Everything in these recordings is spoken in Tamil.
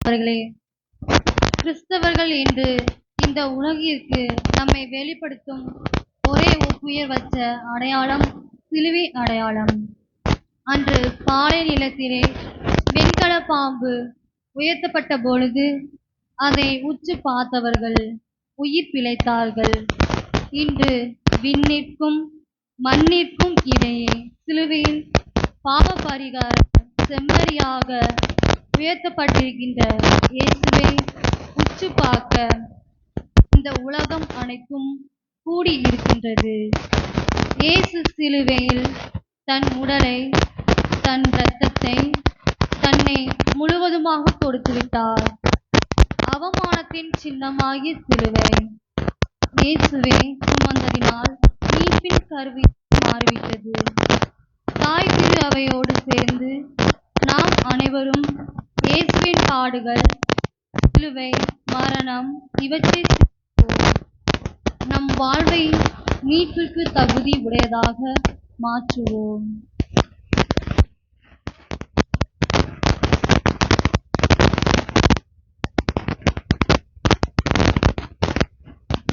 அவர்களே, கிறிஸ்தவர்கள் என்று இந்த உலகிற்கு நம்மை வெளிப்படுத்தும் ஒரே ஒப்புயர்வற்ற அடையாளம் சிலுவை அடையாளம். அன்று பாலை நிலத்திலே வெண்கல பாம்பு உயர்த்தப்பட்ட பொழுது அதை உற்று பார்த்தவர்கள் உயிர் பிழைத்தார்கள். இன்று விண்ணிற்கும் மண்ணிற்கும் இடையே சிலுவையில் பாவ பரிகார செம்மறியாக உயர்த்தப்பட்டிருக்கின்ற இயேசுவை உற்று பார்க்க இந்த உலகம் அனைத்தும் கூடி இருக்கின்றது. இயேசு சிலுவையில் தன் உடலை, தன் இரத்தத்தை, தன்னை முழுவதுமாக கொடுத்து விட்டார். அவமானத்தின் சின்னமாகிய சிலுவை இயேசுவை சுமந்ததினால் மீட்பின் கருவி மாறிவிட்டது. தாய் திரு அவையோடு சேர்ந்து நாம் அனைவரும் இயேசுவின் பாடுகள், சிலுவை, மரணம் இவற்றை நம் வாழ்வை மீட்புக்கு தகுதி உடையதாக மாற்றுவோம்.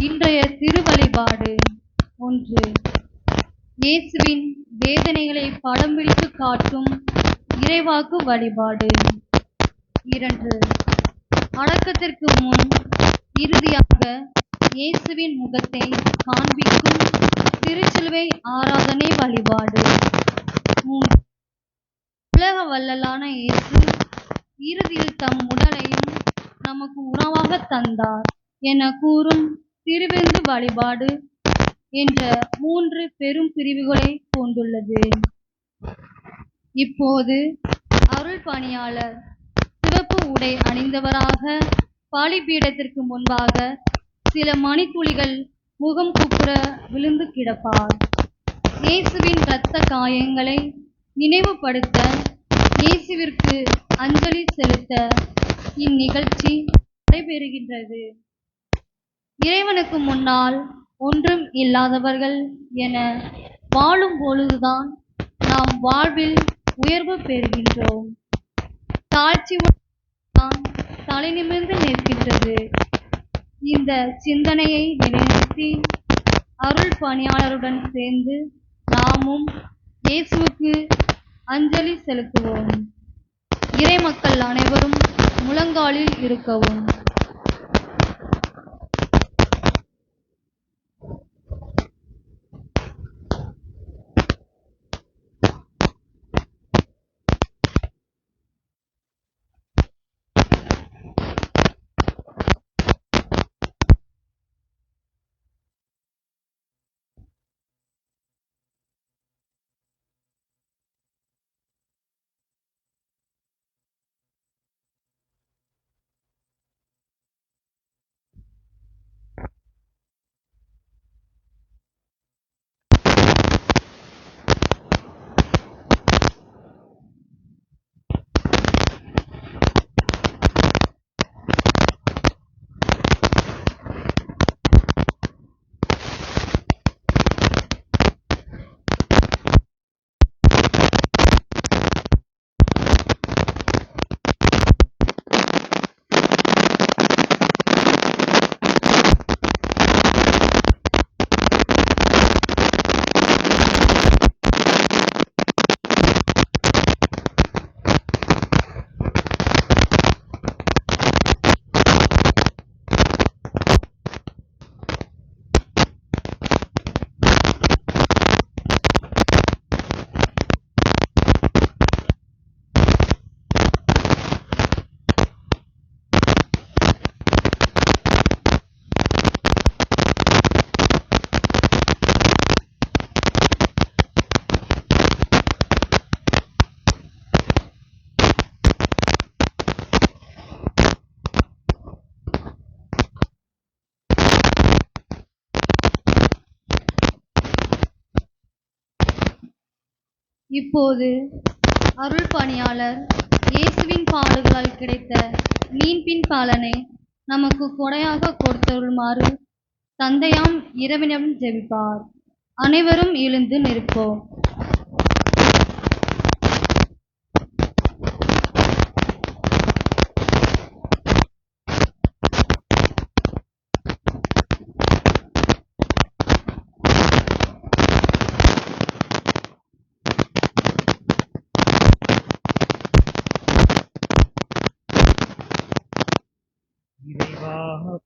இன்றைய திருவழிபாடு 1. இயேசுவின் வேதனைகளை படம் பிடித்து காட்டும் இறைவாக்கு வழிபாடு. 2. அடக்கத்திற்கு முன் இறுதியாக இயேசுவின் முகத்தை காண்பிக்கும் திருச்சிலுவை ஆராதனை வழிபாடு. 3. உலக வள்ளலான இயேசு இறுதியில் தம் உடலையும் நமக்கு உணவாக தந்தார் என கூறும் திருவிருந்து வழிபாடு என்ற 3 பெரும் பிரிவுகளை கொண்டுள்ளது. இப்போது அருள் பணியாளர் சிவப்பு உடை அணிந்தவராக பலிபீடத்திற்கு முன்பாக சில மணித்துளிகள் முகம் குப்புற விழுந்து கிடப்பார். இயேசுவின் இரத்த காயங்களை நினைவுபடுத்த, இயேசுவிற்கு அஞ்சலி செலுத்த இந்நிகழ்ச்சி நடைபெறுகின்றது. இறைவனுக்கு முன்னால் ஒன்றும் இல்லாதவர்கள் என வாழும் பொழுதுதான் நாம் வாழ்வில் உயர்வு பெறுகின்றோம். தாழ்ச்சியுடன் தலை நிமிர்ந்து நிற்கின்றது. இந்த சிந்தனையை நிலைநிறுத்தி அருள் பணியாளருடன் சேர்ந்து நாமும் இயேசுவுக்கு அஞ்சலி செலுத்துவோம். இறை மக்கள் அனைவரும் முழங்காலில் இருக்கவும். இப்போது அருள் பணியாளர் இயேசுவின் பாடுகளால் கிடைத்த மீட்பின் பலனை நமக்கு கொடையாக கொடுத்தருளுமாறு தந்தையாம் இறைவனிடம் ஜெபிப்பார். அனைவரும் எழுந்து நிற்போம்.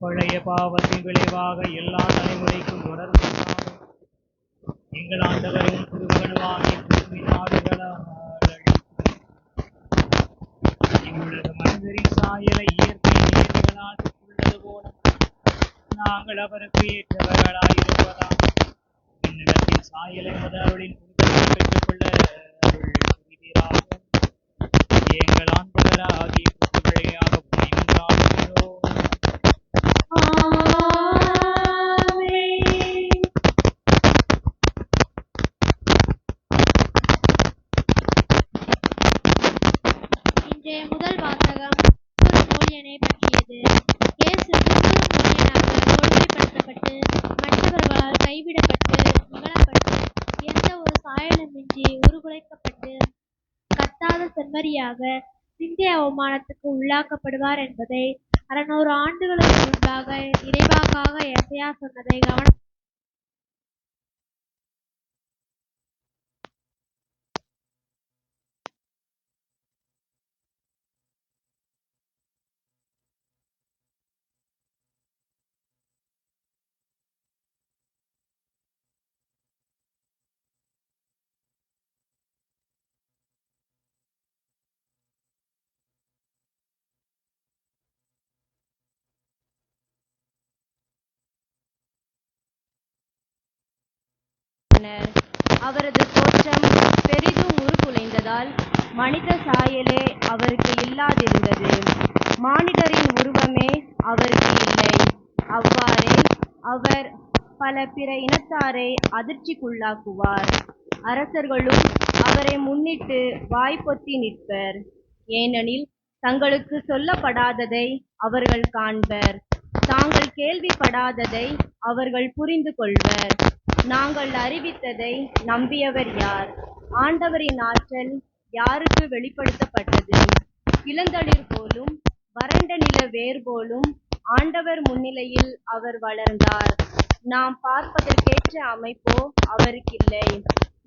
பழைய பாவத்தின் விளைவாக எல்லா தலைமுறைக்கும் தொடர்ந்து எங்கள் ஆண்டவரும் திருமகனுமாகிய கிறிஸ்துவின் ஆடுகளால் எங்களது மனிதரின் சாயலை இயற்கை நியதிகளால் உள்ளது போல நாங்கள் அவருக்கு ஏற்றவர்களாயிருப்பதால் இந்நிலத்தின் சாயலை முதலின் பெற்றுக் கொள்ள புரிவீராக. எங்கள் ஆண்டவராகிய கிறிஸ்து வழியாக புரிகின்றோம். இன்றைய முதல் வாசகம் ஊழியனை பற்றியது. இயேசு ஊழியனாக கொடுமைப்படுத்தப்பட்டு மற்றவர்களால் கைவிடப்பட்டு இகழப்பட்டு எந்த ஒரு சாயலுமின்றி உருகுலைக்கப்பட்டு கத்தாத செம்மறியாக சிந்திய அவமானத்துக்கு உள்ளாக்கப்படுவார் என்பதை 600 ஆண்டுகளுக்கு முன்பாக இறைவாக்காக எசையா சொன்னதை கவனம் அவரது தோற்றம் பெரிதும் உருகுலைந்ததால் மனித சாயலே அவருக்கு இல்லாதிருந்தது. மானிடரின் உருவமே அவருக்கு இல்லை. அவ்வாறே அவர் பல பிற இனத்தாரை அதிர்ச்சிக்குள்ளாக்குவார். அரசர்களும் அவரை முன்னிட்டு வாய்ப்பொத்தி நிற்பர். ஏனெனில் தங்களுக்கு சொல்லப்படாததை அவர்கள் காண்பர், தாங்கள் கேள்விப்படாததை அவர்கள் புரிந்து கொள்வர். நாங்கள் அறிவித்ததை நம்பியவர் யார்? ஆண்டவரின் ஆற்றல் யாருக்கு வெளிப்படுத்தப்பட்டது? இளந்தளிர் போலும் வறண்ட நில வேர் போலும் ஆண்டவர் முன்னிலையில் அவர் வளர்ந்தார். நாம் பார்ப்பதற்கேற்ற அமைப்போ அவருக்கில்லை,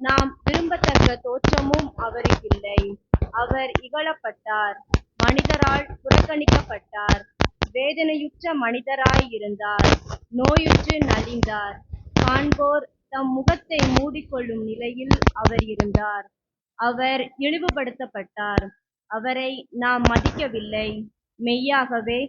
நாம் விரும்பத்தக்க தோற்றமும் அவருக்கில்லை. அவர் இகழப்பட்டார், மனிதரால் புறக்கணிக்கப்பட்டார். வேதனையுற்ற மனிதராய் இருந்தார், நோயுற்று நலிந்தார். காண்போர் தம் முகத்தை மூடிக்கொள்ளும் நிலையில் அவர் இருந்தார். அவர் இழிவுபடுத்தப்பட்டார், அவரை நாம் மதிக்கவில்லை. மெய்யாகவே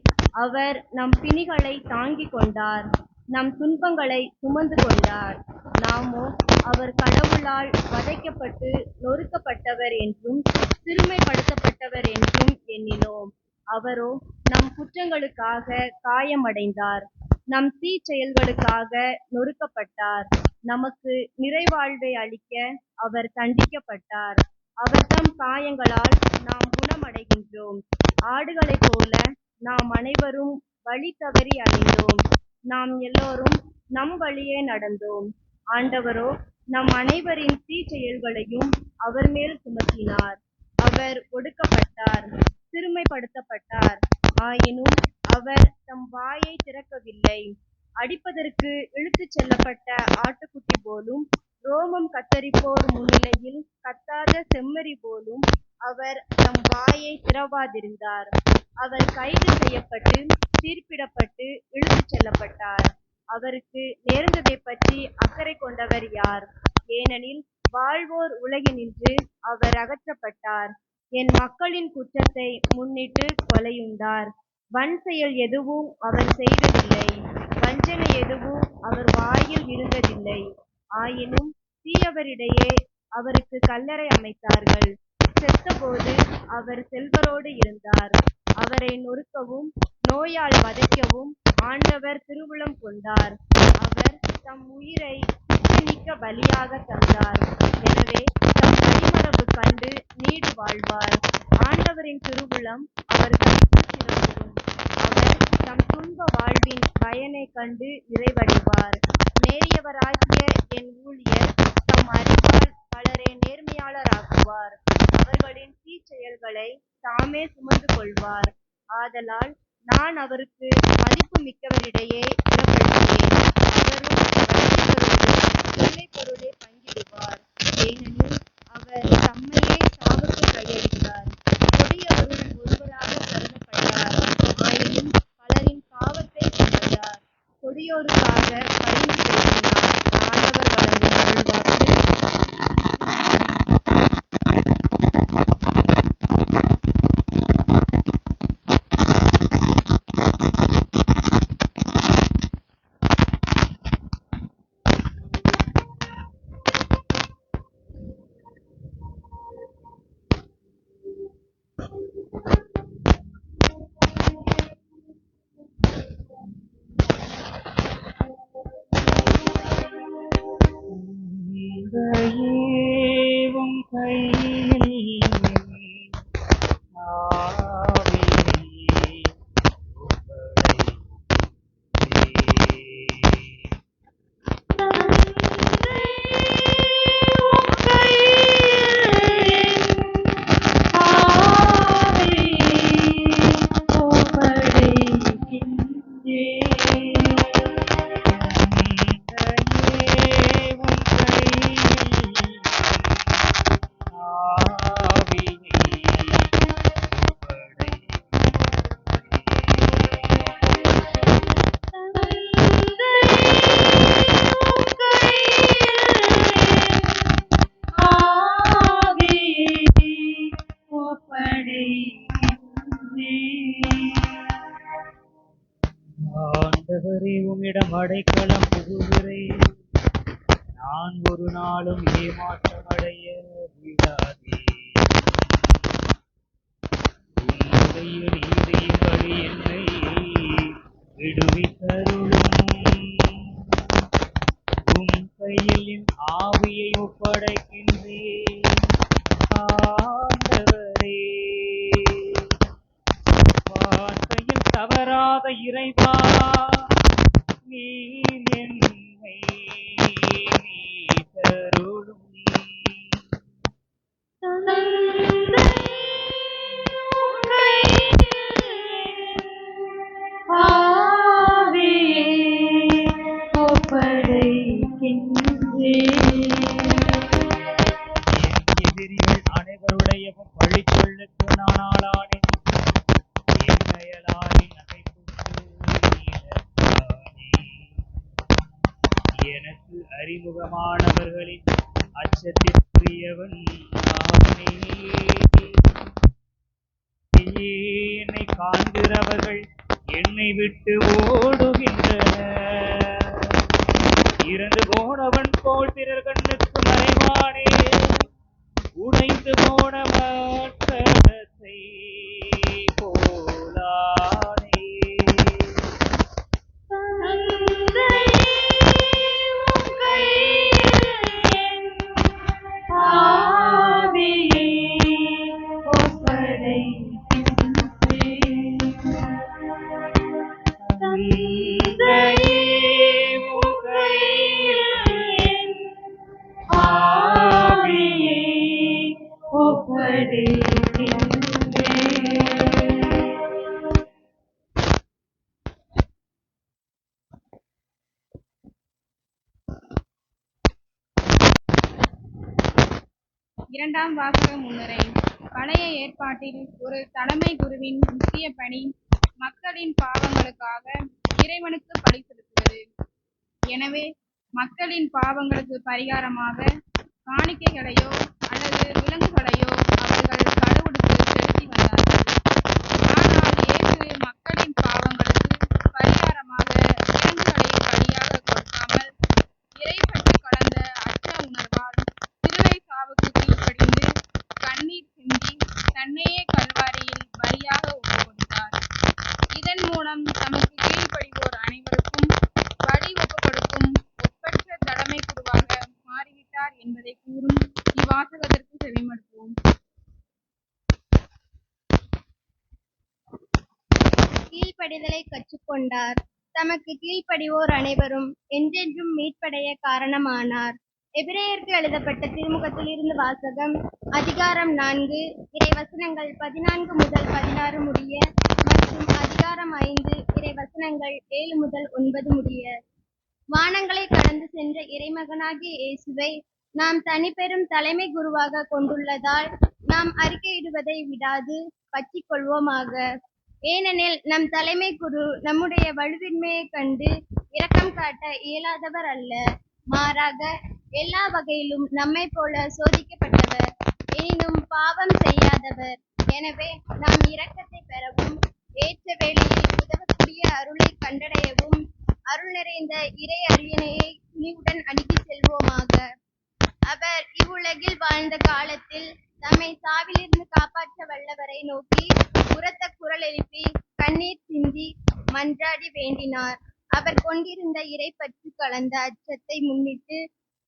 அவர் நம் பிணிகளை தாங்கிக் கொண்டார், நம் துன்பங்களை சுமந்து கொண்டார். நாமோ அவர் கடவுளால் வதைக்கப்பட்டு நொறுக்கப்பட்டவர் என்றும் சிறுமைப்படுத்தப்பட்டவர் என்றும் எண்ணினோம். அவரோ நம் குற்றங்களுக்காக காயமடைந்தார், நம் தீச்செயல்களுக்காக நொறுக்கப்பட்டார். நமக்கு நிறைவாழ்வை அளிக்க அவர் தண்டிக்கப்பட்டார். அவர் தம் காயங்களால் நாம் குணமடைகின்றோம். ஆடுகளைப் போல நாம் அனைவரும் வழி தவறி அலைந்தோம். நாம் எல்லோரும் நம் வழியே நடந்தோம். ஆண்டவரோ நம் அனைவரின் தீச்செயல்களையும் அவர் மேல் சுமத்தினார். அவர் ஒடுக்கப்பட்டார், சிறுமைப்படுத்தப்பட்டார். ஆயினும் அவர் தம் வாயை திறக்கவில்லை. அடிப்பதற்கு இழுத்துச் செல்லப்பட்ட ஆட்டுக்குட்டி போலும், ரோமம் கத்தரிப்போர் முன்னிலையில் கத்தாத செம்மறி போலும் அவர் தம் வாயை திறவாதிருந்தார். அவர் கைது செய்யப்பட்டு தீர்ப்பிடப்பட்டு இழுத்துச் செல்லப்பட்டார். அவருக்கு நேர்ந்ததைப் பற்றி அக்கறை கொண்டவர் யார்? ஏனெனில் வாழ்வோர் உலகினின்று அவர் அகற்றப்பட்டார். என் மக்களின் குற்றத்தை முன்னிட்டு கொலையுண்டார். வன் செயல் எதுவும் அவர் செய்ததில்லை, வஞ்சனை எதுவும் அவர் வாயில் இருந்ததில்லை. ஆயினும் தீயவரிடையே அவருக்கு கல்லறை அமைத்தார்கள். செத்தபோது அவர் செல்வரோடு இருந்தார். அவரை நொறுக்கவும் நோயால் வதைக்கவும் ஆண்டவர் திருவுளம் கொண்டார். அவர் தம் உயிரை குற்றநீக்க பலியாக தந்தார். எனவே தம் அடிமரபு கண்டு நீடு வாழ்வார். ஆண்டவரின் திருவுளம் அவர் கைக்கு சிறப்புறும். அவர் தம் துன்ப வாழ்வின் பயனை கண்டு நிறைவடைவார். நேரியவராகிய என் ஊழியர் தம் அறிவால் பலரை நேர்மையாளராக்குவார். அவர்களின் தீச்செயல்களை தாமே சுமந்து கொள்வார். ஆதலால் நான் அவருக்கு மதிப்பு மிக்கவரிடையே புறப்படுகிறேன். அவரும் வறியவரோடு கொள்ளைப் பொருளை பங்கிடுவார். ஏனெனில் அவர் தம்மையே சாவுக்கு கையளித்தார். கொடியவரும் ஒருவராக கருதப்பட்டார். ஆயினும் பலரின் பாவத்தை எளியோருக்காக பரிந்து பேசினார். ஆண்டவர் வழங்கும் அருள்வாக்கு. உம் கையில் ஆவியை ஆண்டவரே, உம்மிடம் அடைக்கலம் புகுகிறேன். நான் ஒரு நாளும் ஏமாற்றமடைய விடாதே. உம்முடைய நீதியின் வழி என்னை விடுவித்தருளும். உம் கையில் என் ஆவியை ஒப்படைக்கின்றேன். ஆண்டவரே, வார்த்தையில் தவறாத இறைவா, நீர் என்னை மீட்டருளும். என் எதிரிகள் அனைவருடையவும் பழிச்சொல்லுக்கு நான் ஆளானேன். என் அயலாரின் நகைப்புக்கு நீரத்தானே. எனக்கு அறிமுகமானவர்களின் அச்சத்திற்குரியவன் நானே. என்னை காண்கிறவர்கள் என்னை விட்டு ஓடுகின்றனர். இறந்து போனவன் போல் பிறர் கண்ணுக்கு மறைவானே. உடைந்து போன மற்றத்தை போலானே. இரண்டாம் வாசக முன்னுரை. பழைய ஏற்பாட்டில் ஒரு தலைமை குருவின் முக்கிய பணி மக்களின் பாவங்களுக்காக இறைவனுக்கு பலி செலுத்துவது. எனவே மக்களின் பாவங்களுக்கு பரிகாரமாக காணிக்கைகளையோ அல்லது விலங்குகளையோ அவர்கள் கடவுளுக்கு செலுத்தி வந்தார்கள். ஆனால் இயேசு மக்களின் பாவங்களுக்கு பரிகாரமாக விலங்குகளை பலியாக கொடுக்காமல் இறைப்பற்று கலந்த அச்ச உணர்வால் சிலுவை சாவுக்கு கீழ்ப்படிந்து கண்ணீர் சிந்தி தன்னையே கல்வாரியில் பலியாக ஒப்புக் கொடுத்தார். இதன் மூலம் தமக்கு கீழ்ப்படிவோர் அனைவருக்கும் பலி ஒப்புக் கொடுக்கும் ஒப்பற்ற தலைமை குருவாக மாறிவிட்டார் என்பதை கூறும் இவ்வாசகத்திற்கு செவிமடுப்போம். கீழ்ப்படிதலை கற்றுக்கொண்டார். தமக்கு கீழ்ப்படிவோர் அனைவரும் என்றென்றும் மீட்படைய காரணமானார். எபிரேயருக்கு எழுதப்பட்ட திருமுகத்தில் இருந்து வாசகம். அதிகாரம் 4 இறைவசனங்கள் 14 முதல் 16 முடிய மற்றும் அதிகாரம் 5 இறைவசனங்கள் 7 முதல் 9 முடிய. வானங்களை கடந்து சென்ற இறைமகனாகிய இயேசுவை நாம் தனிப்பெரும் தலைமை குருவாக கொண்டுள்ளதால் நாம் அறிக்கையிடுவதை விடாது பற்றிக் கொள்வோமாக. ஏனெனில் நம் தலைமை குரு நம்முடைய வலுவின்மையைக் கண்டு இரக்கம் காட்ட இயலாதவர் அல்ல, மாறாக எல்லா வகையிலும் நம்மை போல சோதிக்கப்பட்டவர், எனினும் பாவம் செய்யாதவர். எனவே நாம் இரக்கத்தை பெறவும் ஏற்ற வேளையில் உதவக்கூடிய அருளை கண்டடையவும் அருள் நிறைந்த இறை அரியணையை துணிவுடன் அணுகி செல்வோமாக. அவர் இவ்வுலகில் வாழ்ந்த காலத்தில் தம்மை சாவிலிருந்து காப்பாற்ற வல்லவரை நோக்கி உரத்த குரல் எழுப்பி கண்ணீர் சிந்தி மன்றாடி வேண்டினார். அவர் கொண்டிருந்த இறைப்பற்று கலந்த அச்சத்தை முன்னிட்டு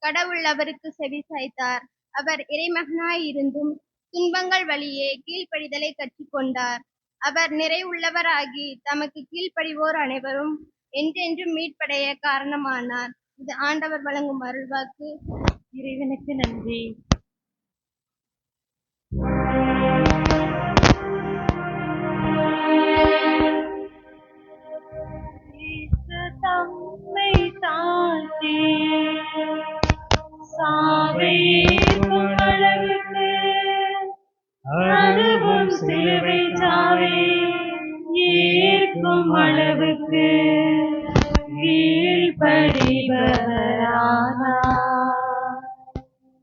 கடவுள் அவருக்கு செவி சாய்த்தார். அவர் இறைமகனாய் இருந்தும் துன்பங்கள் வழியே கீழ்ப்படிதலை கற்றுக்கொண்டார். அவர் நிறைவுள்ளவராகி தமக்கு கீழ்ப்படிவோர் அனைவரும் என்றென்றும் மீட்படைய காரணமானார். இது ஆண்டவர் வழங்கும் அருள்வாக்கு. இறைவனுக்கு நன்றி. தம்மை தாழ்த்தி சாவை ஏற்கும் அளவுக்கு, அதுவும் சிலுவை சாவை ஏற்கும் அளவுக்கு கீழ்ப்படிபவரானார்.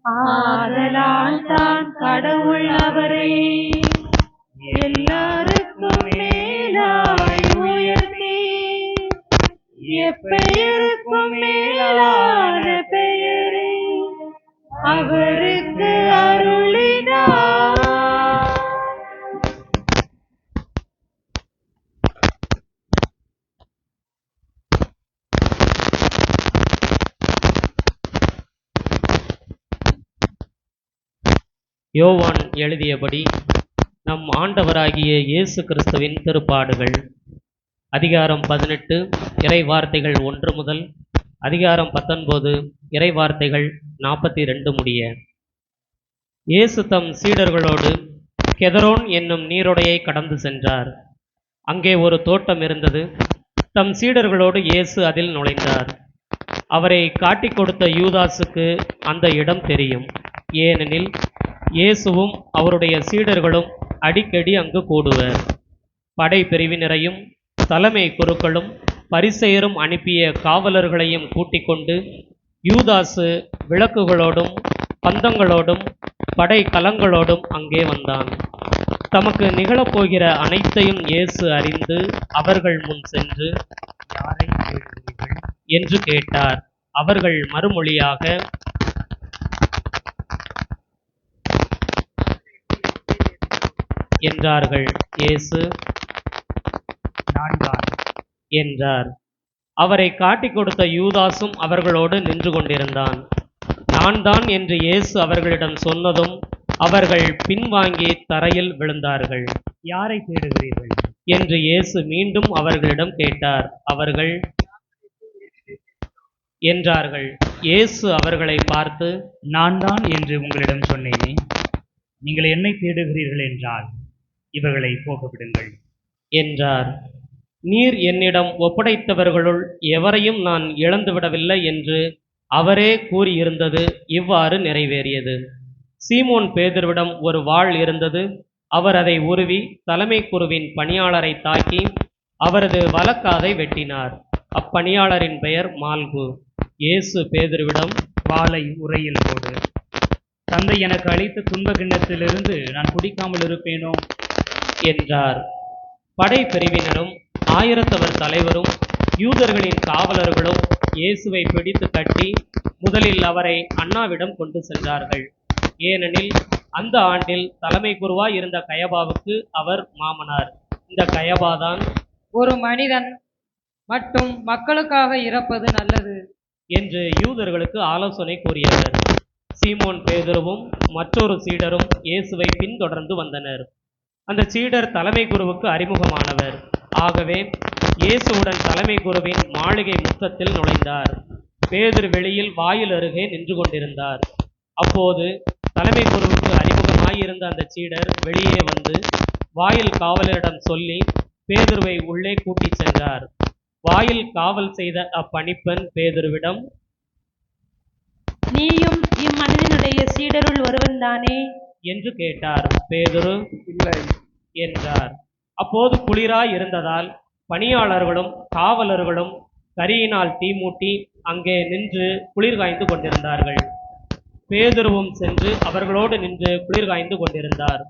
ஆதலால் தான் கடவுள் அவரை எல்லாருக்கும் மேலாய் உயர்த்தி எப்பெயருக்கும் மேலான பெயரை அவருக்கு அருளினார். யோவான் எழுதியபடி நம் ஆண்டவராகிய இயேசு கிறிஸ்துவின் திருப்பாடுகள். அதிகாரம் 18 இறை வார்த்தைகள் 1 முதல் அதிகாரம் 19 இறை வார்த்தைகள் 42 முடிய. இயேசு தம் சீடர்களோடு கெதரோன் என்னும் நீரோடையை கடந்து சென்றார். அங்கே ஒரு தோட்டம் இருந்தது. தம் சீடர்களோடு இயேசு அதில் நுழைந்தார். அவரை காட்டிக் கொடுத்த யூதாசுக்கு அந்த இடம் தெரியும். ஏனெனில் இயேசுவும் அவருடைய சீடர்களும் அடிக்கடி அங்கு கூடுவர். படை பிரிவினரையும் தலைமை குருக்களும் பரிசேயரும் அனுப்பிய காவலர்களையும் கூட்டிக் கொண்டு யூதாசு விளக்குகளோடும் பந்தங்களோடும் படை கலங்களோடும் அங்கே வந்தான். தமக்கு நிகழப்போகிற அனைத்தையும் இயேசு அறிந்து அவர்கள் முன் சென்று, யாரை தேடுகிறீர்கள் என்று கேட்டார். அவர்கள் மறுமொழியாக, என்றார்கள். இயேசு, நான் தான் என்றார். அவரை காட்டிக் கொடுத்த யூதாசும் அவர்களோடு நின்று கொண்டிருந்தான். நான் தான் என்று இயேசு அவர்களிடம் சொன்னதும் அவர்கள் பின்வாங்கி தரையில் விழுந்தார்கள். யாரை தேடுகிறீர்கள் என்று இயேசு மீண்டும் அவர்களிடம் கேட்டார். அவர்கள் என்றார்கள். இயேசு அவர்களை பார்த்து, நான் தான் என்று உங்களிடம் சொன்னேனே. நீங்கள் என்னை தேடுகிறீர்கள் என்றால் இவர்களை போகவிடுங்கள் என்றார். நீர் என்னிடம் ஒப்படைத்தவர்களுள் எவரையும் நான் இழந்துவிடவில்லை என்று அவரே கூறியிருந்தது இவ்வாறு நிறைவேறியது. சீமோன் பேதுருவிடம் ஒரு வாள் இருந்தது. அவர் அதை உருவி தலைமை குருவின் பணியாளரை தாக்கி அவரது வலக்காதை வெட்டினார். அப்பணியாளரின் பெயர் மால்கு. இயேசு பேதுருவிடம், வாளை உரையில் போடு. தந்தை எனக்கு அளித்த துன்ப கிண்ணத்திலிருந்து நான் குடிக்காமல் இருப்பேனோ என்றார். படை பிரிவினரும் ஆயிரத்தவர் தலைவரும் யூதர்களின் காவலர்களும் இயேசுவை பிடித்து கட்டி முதலில் அவரை அன்னாவிடம் கொண்டு சென்றார்கள். ஏனெனில் அந்த ஆண்டில் தலைமை குருவாய் இருந்த கயபாவுக்கு அவர் மாமனார். இந்த கயபாதான், ஒரு மனிதன் மட்டும் மக்களுக்காக இறப்பது நல்லது என்று யூதர்களுக்கு ஆலோசனை கூறியவர். சீமோன் பேதுருவும் மற்றொரு சீடரும் இயேசுவை பின்தொடர்ந்து வந்தனர். அந்த சீடர் தலைமை குருவுக்கு அறிமுகமானவர். ஆகவே இயேசுவுடன் தலைமை குருவின் மாளிகை முற்றத்தில் நுழைந்தார். பேதுரு வெளியில் வாயில் அருகே நின்று கொண்டிருந்தார். அப்போது தலைமை குருவுக்கு அறிமுகமாயிருந்த அந்த சீடர் வெளியே வந்து வாயில் காவலரிடம் சொல்லி பேதுருவை உள்ளே கூட்டிச் சென்றார். வாயில் காவல் செய்த அப்பணிப்பெண் பேதுருவிடம், நீயும் இம்மனிதனுடைய சீடருள் ஒருவன்தானே என்று கேட்டார். பேதுரு, இல்லை என்றார். அப்போது குளிராய் இருந்ததால் பணியாளர்களும் காவலர்களும் கரியினால் தீ மூட்டி அங்கே நின்று குளிர் காய்ந்து கொண்டிருந்தார்கள். பேதுருவும் சென்று அவர்களோடு நின்று குளிர் காய்ந்து கொண்டிருந்தார்.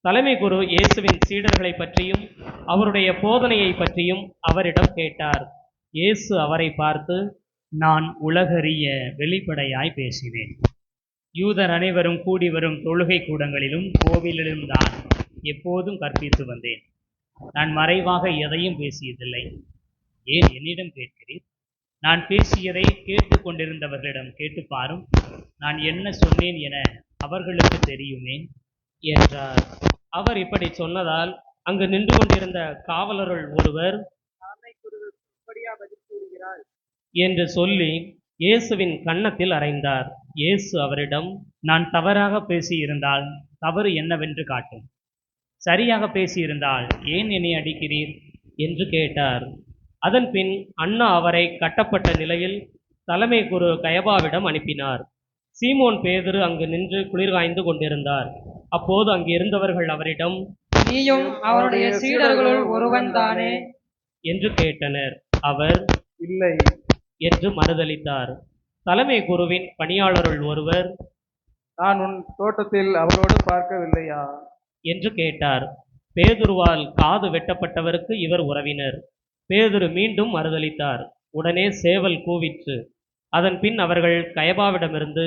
தலைமை குரு இயேசுவின் சீடர்களை பற்றியும் அவருடைய போதனையை பற்றியும் அவரிடம் கேட்டார். இயேசு அவரை பார்த்து, நான் உலகறிய வெளிப்படையாய் பேசினேன். யூதர் அனைவரும் கூடி வரும் தொழுகை கூடங்களிலும் கோவிலிலும் தான் எப்போதும் கற்பித்து வந்தேன். நான் மறைவாக எதையும் பேசியதில்லை. ஏன் என்னிடம் கேட்கிறீர்? நான் பேசியதை கேட்டு கொண்டிருந்தவர்களிடம் கேட்டு பாரும். நான் என்ன சொன்னேன் என அவர்களுக்கு தெரியுமே என்றார். அவர் இப்படி சொன்னதால் அங்கு நின்று கொண்டிருந்த காவலருள் ஒருவர் என்று சொல்லி இயேசுவின் கன்னத்தில் அறைந்தார். இயேசு அவரிடம், நான் தவறாக பேசியிருந்தால் தவறு என்னவென்று காட்டும். சரியாக பேசியிருந்தால் ஏன் என்னை அடிக்கிறீர் என்று கேட்டார். அதன் பின் அண்ணா அவரை கட்டப்பட்ட நிலையில் தலைமை குரு கயபாவிடம் அனுப்பினார். சீமோன் பேதுரு அங்கு நின்று குளிர் காய்ந்து கொண்டிருந்தார். அப்போது அங்கு இருந்தவர்கள் அவரிடம், நீயும் அவருடைய சீடர்களுள் ஒருவன் தானே என்று கேட்டனர். அவர், இல்லை என்று மறுதலித்தார். தலைமை குருவின் பணியாளருள் ஒருவர், நான் உன் தோட்டத்தில் அவரோடு பார்க்கவில்லையா என்று கேட்டார். பேதுருவால் காது வெட்டப்பட்டவருக்கு இவர் உறவினர். பேதுரு மீண்டும் மறுதலித்தார். உடனே சேவல் கூவிற்று. அதன் பின் அவர்கள் கயபாவிடமிருந்து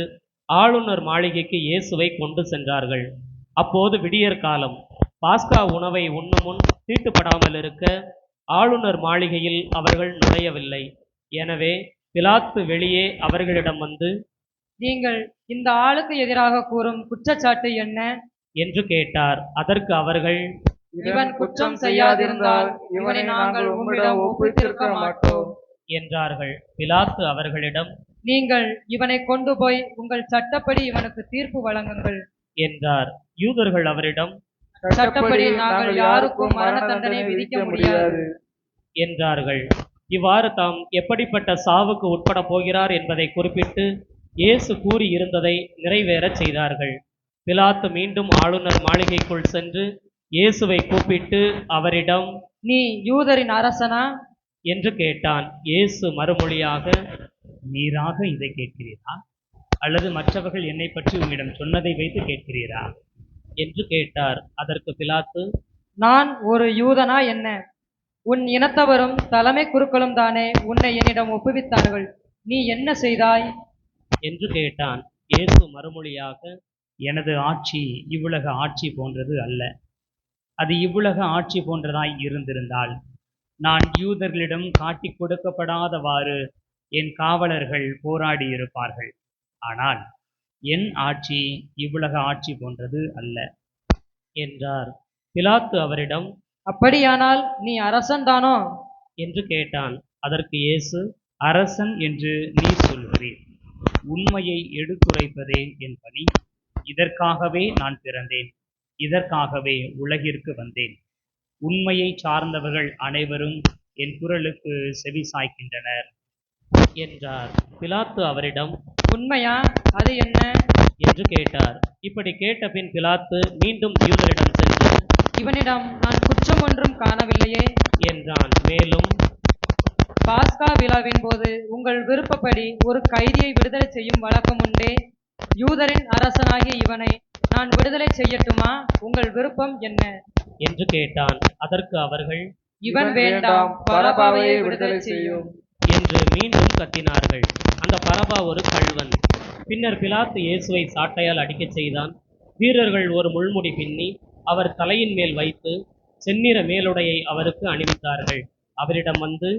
ஆளுநர் மாளிகைக்கு இயேசுவை கொண்டு சென்றார்கள். அப்போது விடியற் காலம். பாஸ்கா உணவை உண்ணும் முன் தீட்டுப்படாமல் இருக்க ஆளுநர் மாளிகையில் அவர்கள் நுழையவில்லை. எனவே பிலாத்து வெளியே அவர்களிடம் வந்து, நீங்கள் இந்த ஆளுக்கு எதிராக கூறும் குற்றச்சாட்டு என்ன என்று கேட்டார். அதற்கு அவர்கள், இவன் குற்றம் செய்யாதிருந்தால் இவனை நாங்கள் உம்மிடம் ஒப்புவித்திருக்க மாட்டோம் என்றார்கள். பிலாத்து அவர்களிடம், நீங்கள் இவனை கொண்டு போய் உங்கள் சட்டப்படி இவனுக்கு தீர்ப்பு வழங்குங்கள் என்றார். யூதர்கள் அவரிடம், சட்டப்படி நாங்கள் யாருக்கும் மரண தண்டனை விதிக்க முடியாது என்றார்கள். இவ்வாறு தாம் எப்படிப்பட்ட சாவுக்கு உட்பட போகிறார் என்பதை குறிப்பிட்டு இயேசு கூறியிருந்ததை நிறைவேறச் செய்தார்கள். பிலாத்து மீண்டும் ஆளுநர் மாளிகைக்குள் சென்று இயேசுவை கூப்பிட்டு அவரிடம், நீ யூதரின் அரசனா என்று கேட்டான். இயேசு மறுமொழியாக, நீராக இதை கேட்கிறீரா, அல்லது மற்றவர்கள் என்னை பற்றி உம்மிடம் சொன்னதை வைத்து கேட்கிறீரா என்று கேட்டார். அதற்கு பிலாத்து, நான் ஒரு யூதனா என்ன? உன் இனத்தவரும் தலைமை குருக்களும் தானே உன்னை என்னிடம் ஒப்புவித்தார்கள். நீ என்ன செய்தாய் என்று கேட்டான். இயேசு மறுமொழியாக, எனது ஆட்சி இவ்வுலக ஆட்சி போன்றது அல்ல. அது இவ்வுலக ஆட்சி போன்றதாய் இருந்திருந்தால் நான் யூதர்களிடம் காட்டிக் கொடுக்கப்படாதவாறு என் காவலர்கள் போராடி இருப்பார்கள். ஆனால் என் ஆட்சி இவ்வுலக ஆட்சி போன்றது அல்ல என்றார். பிலாத்து அவரிடம், அப்படியானால் நீ அரசன்தானோ என்று கேட்டான். அதற்கு இயேசு, அரசன் என்று நீ சொல்கிறீர். உண்மையை எடுத்துரைப்பதே என் பணி. இதற்காகவே நான் பிறந்தேன். இதற்காகவே உலகிற்கு வந்தேன். உண்மையை சார்ந்தவர்கள் அனைவரும் என் குரலுக்கு செவி சாய்க்கின்றனர் என்றார். பிலாத்து அவரிடம், உண்மையா? அது என்ன என்று கேட்டார். இப்படி கேட்ட பின் பிலாத்து மீண்டும் யூதரிடம் சென்று, இவனிடம் நான் குற்றம் ஒன்றும் காணவில்லையே என்றான். மேலும், பாஸ்கா விழாவின் போது உங்கள் விருப்பப்படி ஒரு கைதியை விடுதலை செய்யும் வழக்கம் உண்டே. யூதரின் அரசனாகிய இவனை நான் விடுதலை செய்யட்டுமா? உங்கள் விருப்பம் என்ன என்று கேட்டான். அதற்கு அவர்கள், இவன் வேண்டாம், பரபாவையை விடுதலை செய்யும் என்று மீண்டும் கத்தினார்கள். அந்த பரபா ஒரு கள்வன். பின்னர் பிலாத்து இயேசுவை சாட்டையால் அடிக்கச் செய்தான். வீரர்கள் ஒரு முள்முடி பின்னி அவர் தலையின் மேல் வைத்து செந்நிற மேலுடையை அவருக்கு அணிவித்தார்கள். அவரிடம் வந்து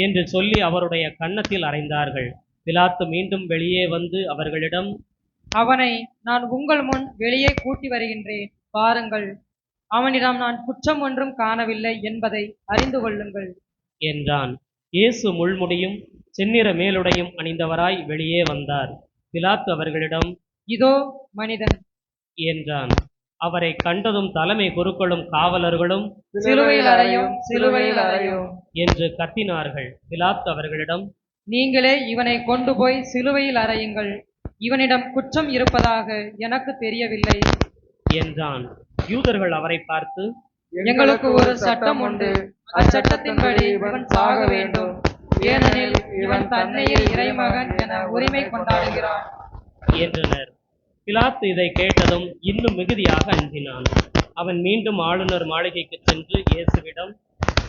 என்று சொல்லி அவருடைய கன்னத்தில் அறைந்தார்கள். பிலாத்து மீண்டும் வெளியே வந்து அவர்களிடம், அவனை நான் உங்கள் முன் வெளியே கூட்டி வருகின்றேன், பாருங்கள். அவனிடம் நான் குற்றம் ஒன்றும் காணவில்லை என்பதை அறிந்து கொள்ளுங்கள் என்றான். இயேசு முள்முடியும் செந்நிற மேலுடையும் அணிந்தவராய் வெளியே வந்தார். பிலாத்து அவர்களிடம், இதோ மனிதன் என்றான். அவரை கண்டதும் தலைமை குருக்களும் காவலர்களும், சிலுவையில் அறையும், சிலுவையில் அறையும் என்று கத்தினார்கள். பிலாத்து அவர்களிடம், நீங்களே இவனை கொண்டு போய் சிலுவையில் அறையுங்கள். இவனிடம் குற்றம் இருப்பதாக எனக்கு தெரியவில்லை என்றான். யூதர்கள் அவரை பார்த்து, எங்களுக்கு ஒரு சட்டம் உண்டு, அச்சட்டத்தின்படி இவன் சாக வேண்டும், ஏனெனில் இவன் தன்னையே இறைமகன் என உரிமை கொண்டாடுகிறான் என்றனர். பிலாத்து இதை கேட்டதும் இன்னும் மிகுதியாக அஞ்சினான். அவன் மீண்டும் ஆளுநர் மாளிகைக்கு சென்று இயேசுவிடம்,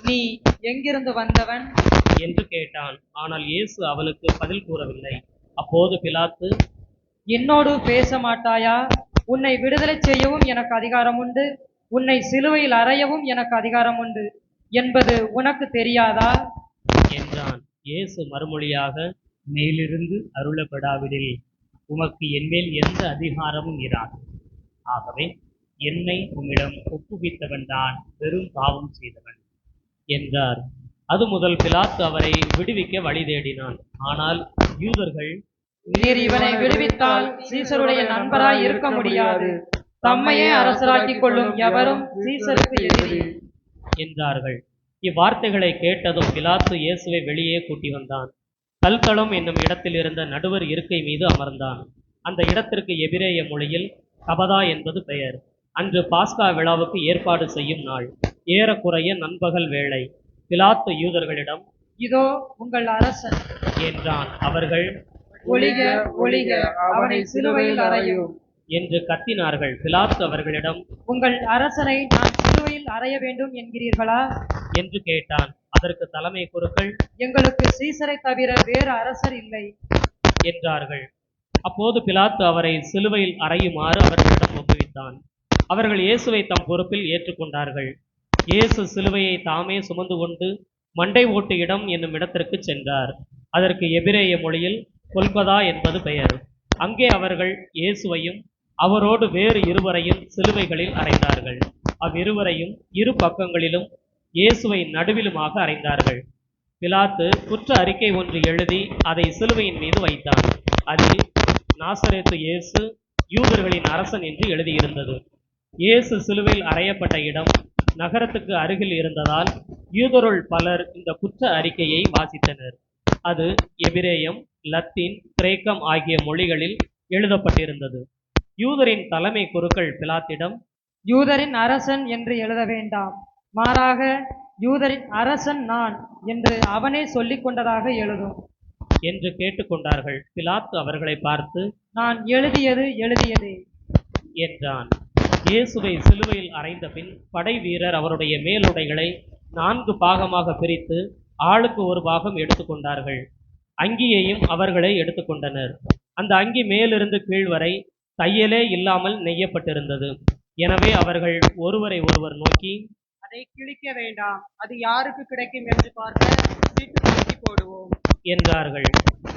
நீ எங்கிருந்து வந்தவன் என்று கேட்டான். ஆனால் இயேசு அவனுக்கு பதில் கூறவில்லை. அப்போது பிலாத்து, என்னோடு பேச மாட்டாயா? உன்னை விடுதலை செய்யவும் எனக்கு அதிகாரம் உண்டு, உன்னை சிலுவையில் அறையவும் எனக்கு அதிகாரம் உண்டு என்பது உனக்கு தெரியாதா என்றான். இயேசு மறுமொழியாக, மேலிருந்து அருளப்படாவிடில் உமக்கு என்மேல் எந்த அதிகாரமும் இராது. ஆகவே என்னை உம்மிடம் ஒப்புவித்தவன் தான் பெரும் பாவம் செய்தவன் என்றார். அது முதல் பிலாத்து அவரை விடுவிக்க வழி தேடினான். ஆனால் யூதர்கள், நீர் இவனை விடுவித்தால் சீசருடைய நண்பராய் இருக்க முடியாது, தம்மையே அரசராக்கிக் கொள்ளும் எவரும் சீசருக்கு எதிரி என்றார்கள். இவ்வார்த்தைகளை கேட்டதும் பிலாத்து இயேசுவை வெளியே கூட்டி வந்தான். கல்தளம் என்னும் இடத்தில் இருந்த நடுவர் இருக்கை மீது அமர்ந்தான். அந்த இடத்திற்கு எபிரேய மொழியில் கபதா என்பது பெயர். அன்று பாஸ்கா விழாவுக்கு ஏற்பாடு செய்யும் நாள். ஏறக்குறைய நண்பகல் வேளை. பிலாத்து யூதர்களிடம், இதோ உங்கள் அரசன் என்றான். அவர்கள், ஒளிக ஒளிக, அவனை சிலுவையில் அறையும் என்று கத்தினார்கள். பிலாத்து அவர்களிடம், உங்கள் அரசனை நான் சிலுவையில் அறைய வேண்டும் என்கிறீர்களா என்று கேட்டான். அதற்கு தலைமை குருக்கள், எங்களுக்கு சீசரை தவிர வேறு அரசர் இல்லை என்றார்கள். அப்போது பிலாத்து அவரை சிலுவையில் அறையுமாறு அவர்களிடம் ஒப்புவித்தான். அவர்கள் இயேசுவை தம் பொறுப்பில் ஏற்றுக்கொண்டார்கள். இயேசு சிலுவையை தாமே சுமந்து கொண்டு மண்டை ஓட்டு இடம் என்னும் இடத்திற்கு சென்றார். அதற்கு எபிரேய மொழியில் கொல்கதா என்பது பெயர். அங்கே அவர்கள் இயேசுவையும் அவரோடு வேறு இருவரையும் சிலுவைகளில் அறைந்தார்கள். அவ்விருவரையும் இரு பக்கங்களிலும் இயேசுவை நடுவிலுமாக அறைந்தார்கள். பிலாத்து குற்ற அறிக்கை ஒன்று எழுதி அதை சிலுவையின் மீது வைத்தான். அதில் நாசரேத்து இயேசு யூதர்களின் அரசன் என்று எழுதியிருந்தது. இயேசு சிலுவையில் அறையப்பட்ட இடம் நகரத்துக்கு அருகில் இருந்ததால் யூதருள் பலர் இந்த குற்ற அறிக்கையை வாசித்தனர். அது எபிரேயம், லத்தீன், கிரேக்கம் ஆகிய மொழிகளில் எழுதப்பட்டிருந்தது. யூதரின் தலைமை குருக்கள் பிலாத்திடம், யூதரின் அரசன் என்று எழுத வேண்டாம், மாறாக யூதரின் அரசன் நான் என்று அவனே சொல்லிக் கொண்டதாக எழுதும் என்று கேட்டுக்கொண்டார்கள். பிலாத்து அவர்களை பார்த்து, நான் எழுதியது எழுதியதே என்றான். இயேசுவை சிலுவையில் அறைந்த பின் படை வீரர் அவருடைய மேலுடைகளை 4 பாகமாக பிரித்து ஆளுக்கு ஒரு பாகம் எடுத்துக்கொண்டார்கள். அங்கியையும் அவர்களே எடுத்துக்கொண்டனர். அந்த அங்கி மேலிருந்து கீழ் வரை தையலே இல்லாமல் நெய்யப்பட்டிருந்தது. எனவே அவர்கள் ஒருவரை ஒருவர் நோக்கி, அதை கிழிக்க வேண்டாம், அது யாருக்கு கிடைக்கும் என்று பார்க்க சீட்டு போட்டி போடுவோம் என்றார்கள்.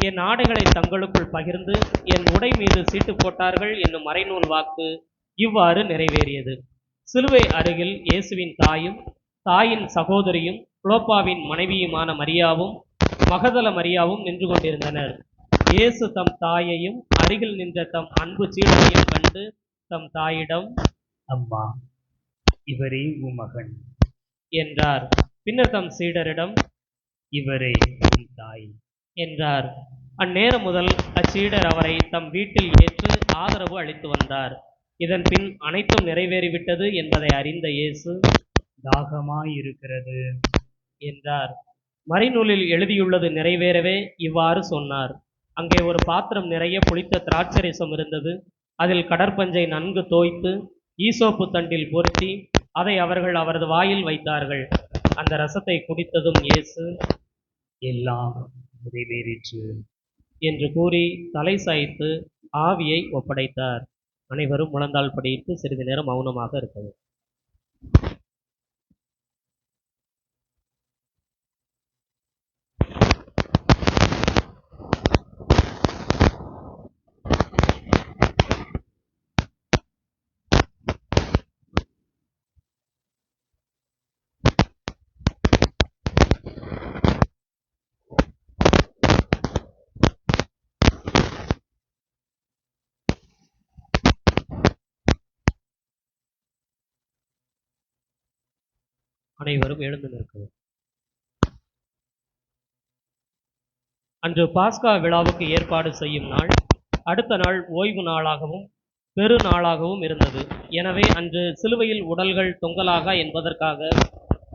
என் ஆடைகளை தங்களுக்குள் பகிர்ந்து என் உடை மீது சீட்டு போட்டார்கள் என்னும் மறைநூல் வாக்கு இவ்வாறு நிறைவேறியது. சிலுவை அருகில் இயேசுவின் தாயும் தாயின் சகோதரியும் குளோப்பாவின் மனைவியுமான மரியாவும் மகதல மரியாவும் நின்று கொண்டிருந்தனர். இயேசு தம் தாயையும் அருகில் நின்ற தம் அன்பு சீடரையும் கண்டு தம் தாயிடம், அம்மா, இவரே உம் மகன் என்றார். பின்னர் தம் சீடரிடம், இவரே உம் தாய் என்றார். அந்நேரம் முதல் அச்சீடர் அவரை தம் வீட்டில் ஏற்று ஆதரவு அளித்து வந்தார். இதன் பின் அனைத்தும் நிறைவேறிவிட்டது என்பதை அறிந்த இயேசு, தாகமாயிருக்கிறது என்றார். மறைநூலில் எழுதியுள்ளது நிறைவேறவே இவ்வாறு சொன்னார். அங்கே ஒரு பாத்திரம் நிறைய புளித்த திராட்சரசம் இருந்தது. அதில் கடற்பஞ்சை நன்கு தோய்த்து ஈசோப்பு தண்டில் பொருத்தி அதை அவர்கள் அவரது வாயில் வைத்தார்கள். அந்த ரசத்தை குடித்ததும் இயேசு, எல்லாம் நிறைவேறிற்று என்று கூறி தலை சாய்த்து ஆவியை ஒப்படைத்தார். அனைவரும் முழந்தாள் படியிட்டு சிறிது நேரம் மௌனமாக இருந்தது. அனைவரும் எழுந்து நிற்கவும். அன்று பாஸ்கா விழாவுக்கு ஏற்பாடு செய்யும் நாள். அடுத்த நாள் ஓய்வு நாளாகவும் பெருநாளாகவும் இருந்தது. எனவே அன்று சிலுவையில் உடல்கள் தொங்கலாகா என்பதற்காக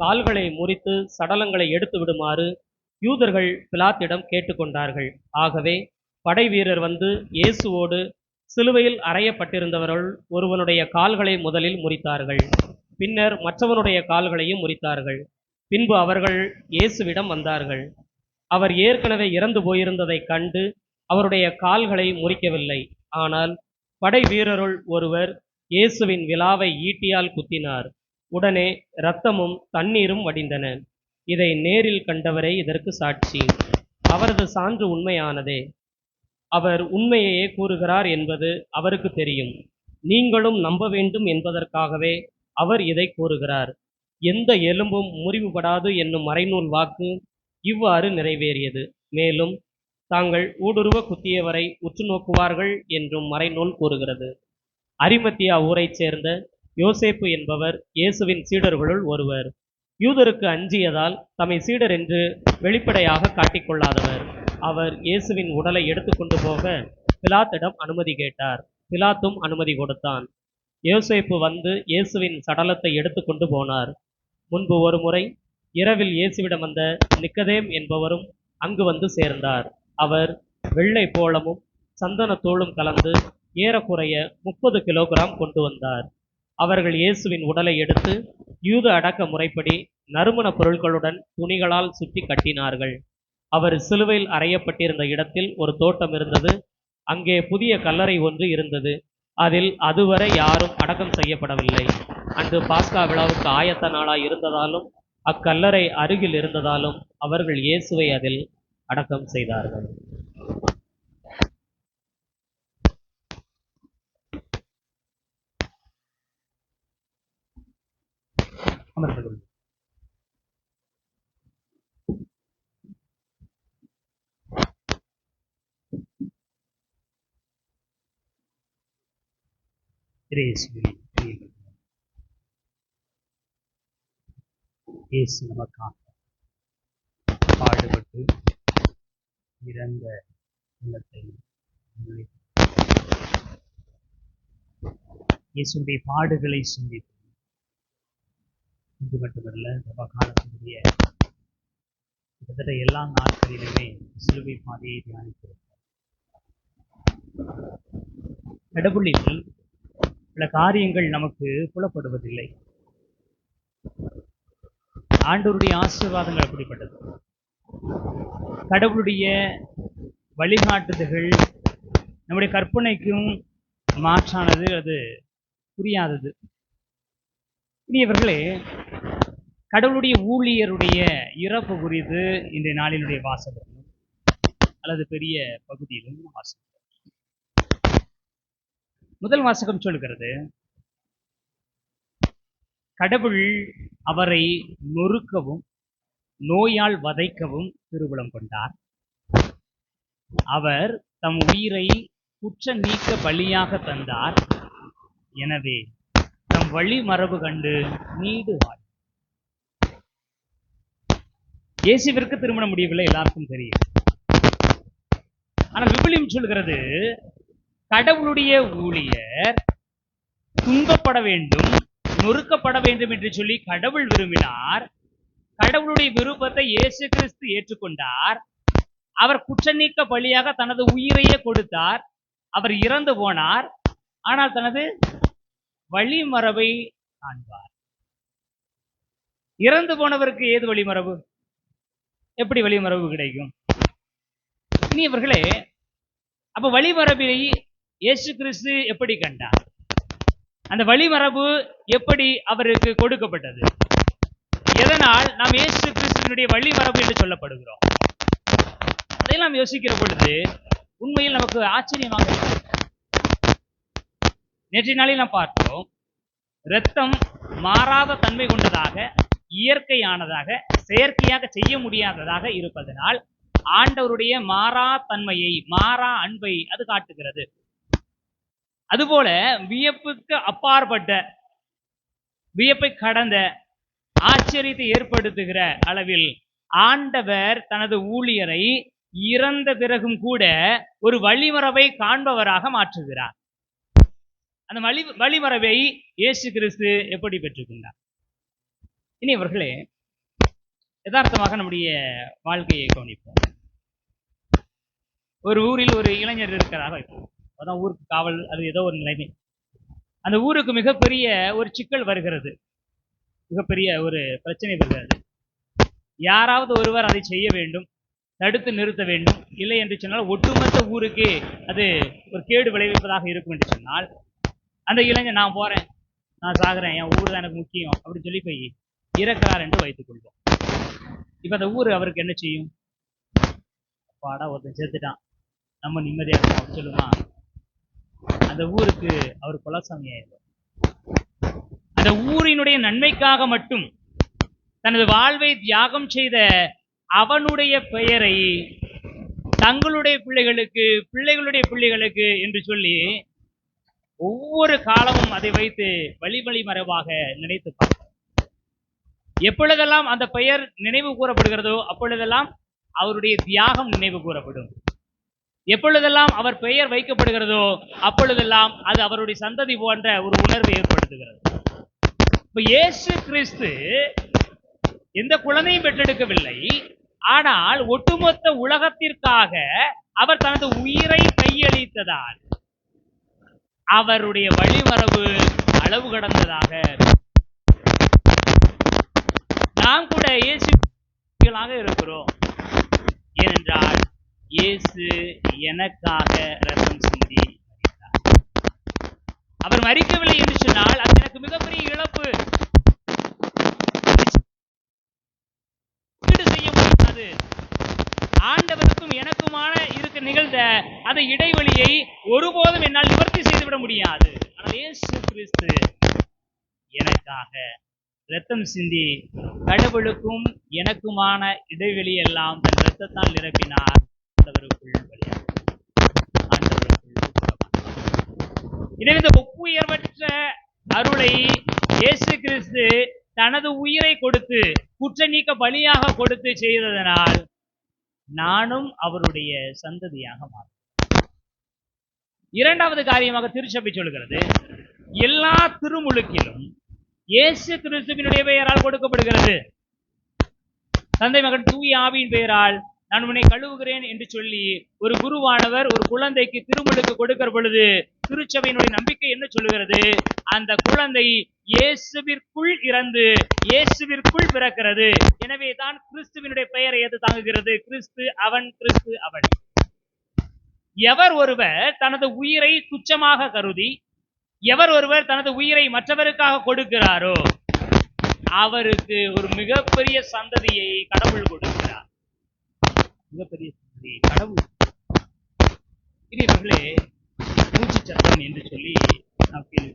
கால்களை முறித்து சடலங்களை எடுத்து விடுமாறு யூதர்கள் பிலாத்திடம் கேட்டுக்கொண்டார்கள். ஆகவே படை வீரர் வந்து இயேசுவோடு சிலுவையில் அறையப்பட்டிருந்தவர்கள் ஒருவனுடைய கால்களை முதலில் முறித்தார்கள். பின்னர் மற்றவனுடைய கால்களையும் முறித்தார்கள். பின்பு அவர்கள் இயேசுவிடம் வந்தார்கள். அவர் ஏற்கனவே இறந்து போயிருந்ததைக் கண்டு அவருடைய கால்களை முறிக்கவில்லை. ஆனால் படை வீரருள் ஒருவர் இயேசுவின் விலாவை ஈட்டியால் குத்தினார். உடனே இரத்தமும் தண்ணீரும் வடிந்தன. இதை நேரில் கண்டவரே இதற்கு சாட்சி. அவரது சான்று உண்மையானதே. அவர் உண்மையையே கூறுகிறார் என்பது அவருக்கு தெரியும். நீங்களும் நம்ப வேண்டும் என்பதற்காகவே அவர் இதை கூறுகிறார். எந்த எலும்பும் முறிவுபடாது என்னும் மறைநூல் வாக்கு இவ்வாறு நிறைவேறியது. மேலும் தாங்கள் ஊடுருவ குத்தியவரை உற்று நோக்குவார்கள் என்றும் மறைநூல் கூறுகிறது. அரிமத்தியா ஊரைச் சேர்ந்த யோசேப்பு என்பவர் இயேசுவின் சீடர்களுள் ஒருவர். யூதருக்கு அஞ்சியதால் தம்மை சீடர் என்று வெளிப்படையாக காட்டிக்கொள்ளாதவர். அவர் இயேசுவின் உடலை எடுத்துக்கொண்டு போக பிலாத்திடம் அனுமதி கேட்டார். பிலாத்தும் அனுமதி கொடுத்தான். யோசேப்பு வந்து இயேசுவின் சடலத்தை எடுத்துக்கொண்டு போனார். முன்பு ஒரு முறை இரவில் இயேசுவிடம் வந்த நிக்கதேம் என்பவரும் அங்கு வந்து சேர்ந்தார். அவர் வெள்ளை போளமும் சந்தனத்தூளும் கலந்து ஏறக்குறைய 30 கிலோகிராம் கொண்டு வந்தார். அவர்கள் இயேசுவின் உடலை எடுத்து யூத அடக்க முறைப்படி நறுமண பொருட்களுடன் துணிகளால் சுற்றி கட்டினார்கள். அவர் சிலுவையில் அறையப்பட்டிருந்த இடத்தில் ஒரு தோட்டம் இருந்தது. அங்கே புதிய கல்லறை ஒன்று இருந்தது. அதில் அதுவரை யாரும் அடக்கம் செய்யப்படவில்லை. அன்று பாஸ்கா விழாவுக்கு ஆயத்த நாளாய் இருந்ததாலும் அக்கல்லறை அருகில் இருந்ததாலும் அவர்கள் இயேசுவை அதில் அடக்கம் செய்தார்கள். அமர்ந்தது. இயேசு நமக்காக பாடுபட்டு இறந்த உள்ளத்தை இயேசுடைய பாடுகளை சிந்தித்து இது மட்டுமல்ல, நம்ம காலத்தினுடைய கிட்டத்தட்ட எல்லா நாட்களிலுமே சிலுவை பாதையை தியானித்திருக்கிறார். கடவுளில் சில காரியங்கள் நமக்கு புலப்படுவதில்லை. ஆண்டவருடைய ஆசீர்வாதங்கள் அப்படிப்பட்டது. கடவுளுடைய வழிகாட்டுதல்கள் நம்முடைய கற்பனைக்கும் மாற்றானது, அது புரியாதது. இவர்களே, கடவுளுடைய ஊழியருடைய இறப்பு குறித்து இன்றைய நாளினுடைய வாசகத்திலும் அல்லது பெரிய பகுதியிலும் வாசகம். முதல் வாசகம் சொல்கிறது, கடவுள் அவரை நொறுக்கவும் நோயால் வதைக்கவும் திருவுளம் கொண்டார். அவர் தம் உயிரை குற்ற நீக்க பலியாக தந்தார். எனவே தம் வழி மரபு கண்டு நீடு வாழ். இயேசுவிற்கு திருமணம் முடியவில்லை, எல்லாருக்கும் தெரியும். ஆனால் விவிலியம் சொல்கிறது, கடவுளுடைய ஊழியர் துன்பப்பட வேண்டும், நொறுக்கப்பட வேண்டும் என்று சொல்லி கடவுள் விரும்பினார். கடவுளுடைய விருப்பத்தை இயேசு கிறிஸ்து ஏற்றுக்கொண்டார். அவர் குற்ற நீக்க பலியாக தனது உயிரையே கொடுத்தார். அவர் இறந்து போனார். ஆனால் தனது வழிமரபை காண்பார். இறந்து போனவருக்கு ஏது வழிமரபு? எப்படி வழிமரபு கிடைக்கும்? இனி இவர்களே, அப்ப வழிமரபை இயேசு கிறிஸ்து எப்படி கண்டார்? அந்த வழிமரபு எப்படி அவருக்கு கொடுக்கப்பட்டது? எதனால் நாம் இயேசு கிறிஸ்துவினுடைய வழிமரபு என்று சொல்லப்படுகிறோம்? அதையெல்லாம் யோசிக்கிற பொழுது உண்மையில் நமக்கு ஆச்சரியமாக இருக்கிறது. நேற்றைய நாளில் நாம் பார்த்தோம், இரத்தம் மாறாத தன்மை கொண்டதாக, இயற்கையானதாக, செயற்கையாக செய்ய முடியாததாக இருப்பதனால் ஆண்டவருடைய மாறா தன்மையை, மாறா அன்பை அது காட்டுகிறது. அதுபோல வியப்புக்கு அப்பாற்பட்ட, வியப்பை கடந்த, ஆச்சரியத்தை ஏற்படுத்துகிற அளவில் ஆண்டவர் தனது ஊழியரை இறந்த பிறகும் கூட ஒரு வழிமரபை காண்பவராக மாற்றுகிறார். அந்த வழிமரபை இயேசு கிறிஸ்து எப்படி பெற்றுக்கொண்டார்? இனி அவர்களே, யதார்த்தமாக நம்முடைய வாழ்க்கையை கவனிப்போம். ஒரு ஊரில் ஒரு இளைஞர் இருக்கிறார் வைப்போம். அதான் ஊருக்கு காவல், அது ஏதோ ஒரு நிலைமை. அந்த ஊருக்கு மிகப்பெரிய ஒரு சிக்கல் வருகிறது, மிகப்பெரிய ஒரு பிரச்சனை வருகிறது. யாராவது ஒருவர் அதை செய்ய வேண்டும், தடுத்து நிறுத்த வேண்டும். இல்லை என்று சொன்னால் ஒட்டுமொத்த ஊருக்கு அது ஒரு கேடு விளைவிப்பதாக இருக்கும் என்று சொன்னால், அந்த இளைஞர் நான் போறேன், நான் சாகுறேன், என் ஊர் தான் எனக்கு முக்கியம் அப்படின்னு சொல்லி போய் இறக்கிறார் என்று வைத்துக் கொள்வோம். இப்ப அந்த ஊர் அவருக்கு என்ன செய்யும்? பாடா ஒருத்தன் சேர்த்துட்டான், நம்ம நிம்மதியா இருக்கோம் சொல்லுமா? அந்த ஊருக்கு அவர் குலசாமி ஆயிடுவார். அந்த ஊரினுடைய நன்மைக்காக மட்டும் தனது வாழ்வை தியாகம் செய்த அவனுடைய பெயரை தங்களுடைய பிள்ளைகளுக்கு, பிள்ளைகளுடைய பிள்ளைகளுக்கு என்று சொல்லி ஒவ்வொரு காலமும் அதை வைத்து வழி மறைவாக நினைத்து பார்ப்பார். எப்பொழுதெல்லாம் அந்த பெயர் நினைவு கூறப்படுகிறதோ அப்பொழுதெல்லாம் அவருடைய தியாகம் நினைவு கூறப்படும். எப்பொழுதெல்லாம் அவர் பெயர் வைக்கப்படுகிறதோ அப்பொழுதெல்லாம் அது அவருடைய சந்ததி போன்ற ஒரு உணர்வை ஏற்படுத்துகிறது. இப்ப இயேசு கிறிஸ்து எந்த குழந்தையும் பெற்றெடுக்கவில்லை. ஆனால் ஒட்டுமொத்த உலகத்திற்காக அவர் தனது உயிரை கையளித்ததால் அவருடைய வழிமரபு அளவு கடந்ததாக. நாம் கூட இயேசுவாக இருக்கிறோம். ஏனென்றால் இயேசு எனக்காக ரத்தம் சிந்தி மரித்தார். அவர் மரிக்கவில்லை என்று சொன்னால் அது எனக்கு மிகப்பெரிய இழப்பு. செய்ய முடியாது. ஆண்டவருக்கும் எனக்குமான நிகழ்ந்த அந்த இடைவெளியை ஒருபோதும் என்னால் நிவர்த்தி செய்துவிட முடியாது. ஆனால் இயேசு கிறிஸ்து எனக்காக ரத்தம் சிந்தி கடவுளுக்கும் எனக்குமான இடைவெளி எல்லாம் தன் ரத்தத்தால் நிரப்பினார். எனவே இந்த ஒப்புயர்வற்ற அருளை இயேசு கிறிஸ்து தனது உயிரை கொடுத்து குற்ற நீக்க பலியாக கொடுத்து செய்ததனால் நானும் அவருடைய சந்ததியாக மாறும். இரண்டாவது காரியமாக திருச்சபை சொல்கிறது, எல்லா திருமுழுக்கிலும் இயேசு கிறிஸ்துவினுடைய பெயரால் கொடுக்கப்படுகிறது. தந்தை மகன் தூய ஆவியின் பெயரால் நான் உன்னை கழுவுகிறேன் என்று சொல்லி ஒரு குருவானவர் ஒரு குழந்தைக்கு திருமுழுக்கு கொடுக்கிற பொழுது திருச்சபையினுடைய நம்பிக்கை என்ன சொல்லுகிறது? அந்த குழந்தை இயேசுவிற்குள் இறந்து இயேசுவிற்குள் பிறக்கிறது. எனவே தான் கிறிஸ்துவினுடைய பெயரை எது தாங்குகிறது? கிறிஸ்து அவன், கிறிஸ்து அவன். எவர் ஒருவர் தனது உயிரை துச்சமாக கருதி, எவர் ஒருவர் தனது உயிரை மற்றவருக்காக கொடுக்கிறாரோ அவருக்கு ஒரு மிகப்பெரிய சந்ததியை கடவுள் கொடுக்கிறார். மிகப்பெரிய சந்ததியை கடவுள். இவர்களே, மூச்சு சட்டம் என்று சொல்லி நாம் கேள்வி.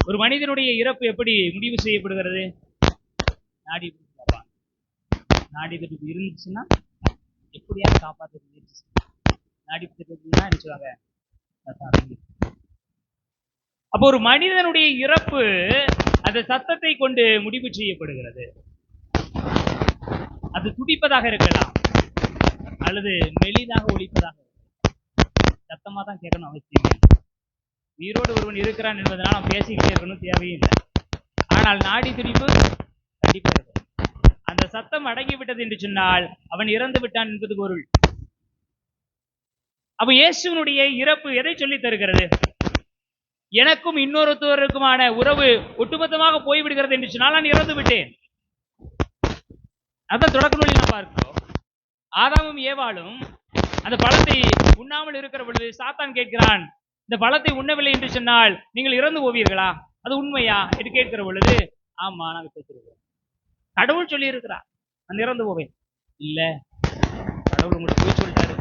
ஒரு மனிதனுடைய இறப்பு எப்படி முடிவு செய்யப்படுகிறது? நாடி நாடி துடிப்பு இருந்துச்சுன்னா எப்படியாவது காப்பாற்ற முயற்சி. நாடி துடிப்புனா நினைச்சுவாங்க. அப்போ ஒரு மனிதனுடைய இறப்பு அந்த சத்தத்தை கொண்டு முடிவு செய்யப்படுகிறது. அது துடிப்பதாக இருக்கலாம் அல்லது மெலிதாக ஒலிப்பதாக இருக்கலாம். சத்தமா தான் கேட்கணும் அவசியம். உயிரோடு ஒருவன் இருக்கிறான் என்பதனால் அவன் பேசிக்கிட்டே இருக்கணும் தேவையும் இல்லை. ஆனால் நாடி துடிப்பு கண்டிப்பாக இருக்கும். அந்த சத்தம் அடங்கிவிட்டது என்று சொன்னால் அவன் இறந்து விட்டான் என்பது பொருள். அப்ப இயேசுனுடைய இறப்பு எதை சொல்லி தருகிறது? எனக்கும் இன்னொருத்தருக்குமான உறவு ஒட்டுமொத்தமாக போய்விடுகிறது என்று சொன்னால் நான் இறந்து விட்டேன். அதான் தொடக்க நூலில் நாம் பார்க்கிறோம். ஆதாமும் ஏவாளும் அந்த பழத்தை உண்ணாமல் இருக்கிற பொழுது சாத்தான் கேட்கிறான், இந்த பழத்தை உண்ணவில்லை என்று சொன்னால் நீங்கள் இறந்து போவீர்களா? அது உண்மையா என்று கேட்கிற பொழுது, ஆமா நாங்க பேசுறோம். கடவுள் சொல்லி இருக்கிறார் நான் இறந்து போவேன். இல்ல, கடவுள் உங்களுக்கு போய் சொல்லிட்டாரு.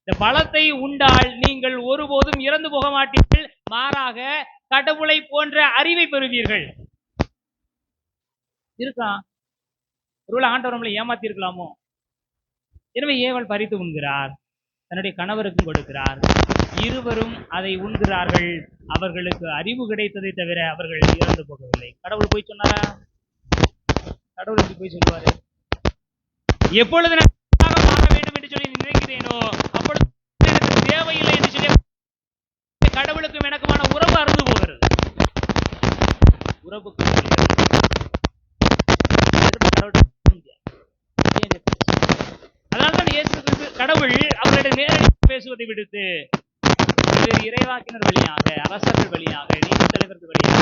இந்த பழத்தை உண்டால் நீங்கள் ஒருபோதும் இறந்து போக மாட்டீர்கள், மாறாக கடவுளை போன்ற அறிவை பெறுவீர்கள். இருக்கா? ஒருவேளை ஆண்டவர் நம்மளை ஏமாத்தி இருக்கலாமோ? எனவே ஏவல் பறித்து உண்கிறார், தன்னுடைய கணவருக்கும் கொடுக்கிறார். இருவரும் அதை உண்கிறார்கள். அவர்களுக்கு அறிவு கிடைத்ததை தவிர அவர்கள் இறந்து போகவில்லை. கடவுள் போய் சொன்னாரா? கடவுள் எப்படி போய் சொல்லுவாரு? எப்பொழுது மாற வேண்டும் என்று சொல்லி நினைக்கிறேனோ அப்பொழுது எனக்கு தேவையில்லை என்று சொல்லி கடவுளுக்கும் எனக்குமான உறவுக்கு அதனால்தான் இயேசு கிறிஸ்து கடவுள் அவர்களிடம் நேரடியாக பேசுவதை விடுத்து இறைவாக்கினர் வழியாக, அரசர்கள் வழியாக, நீதி தலைவர்கள் வழியாக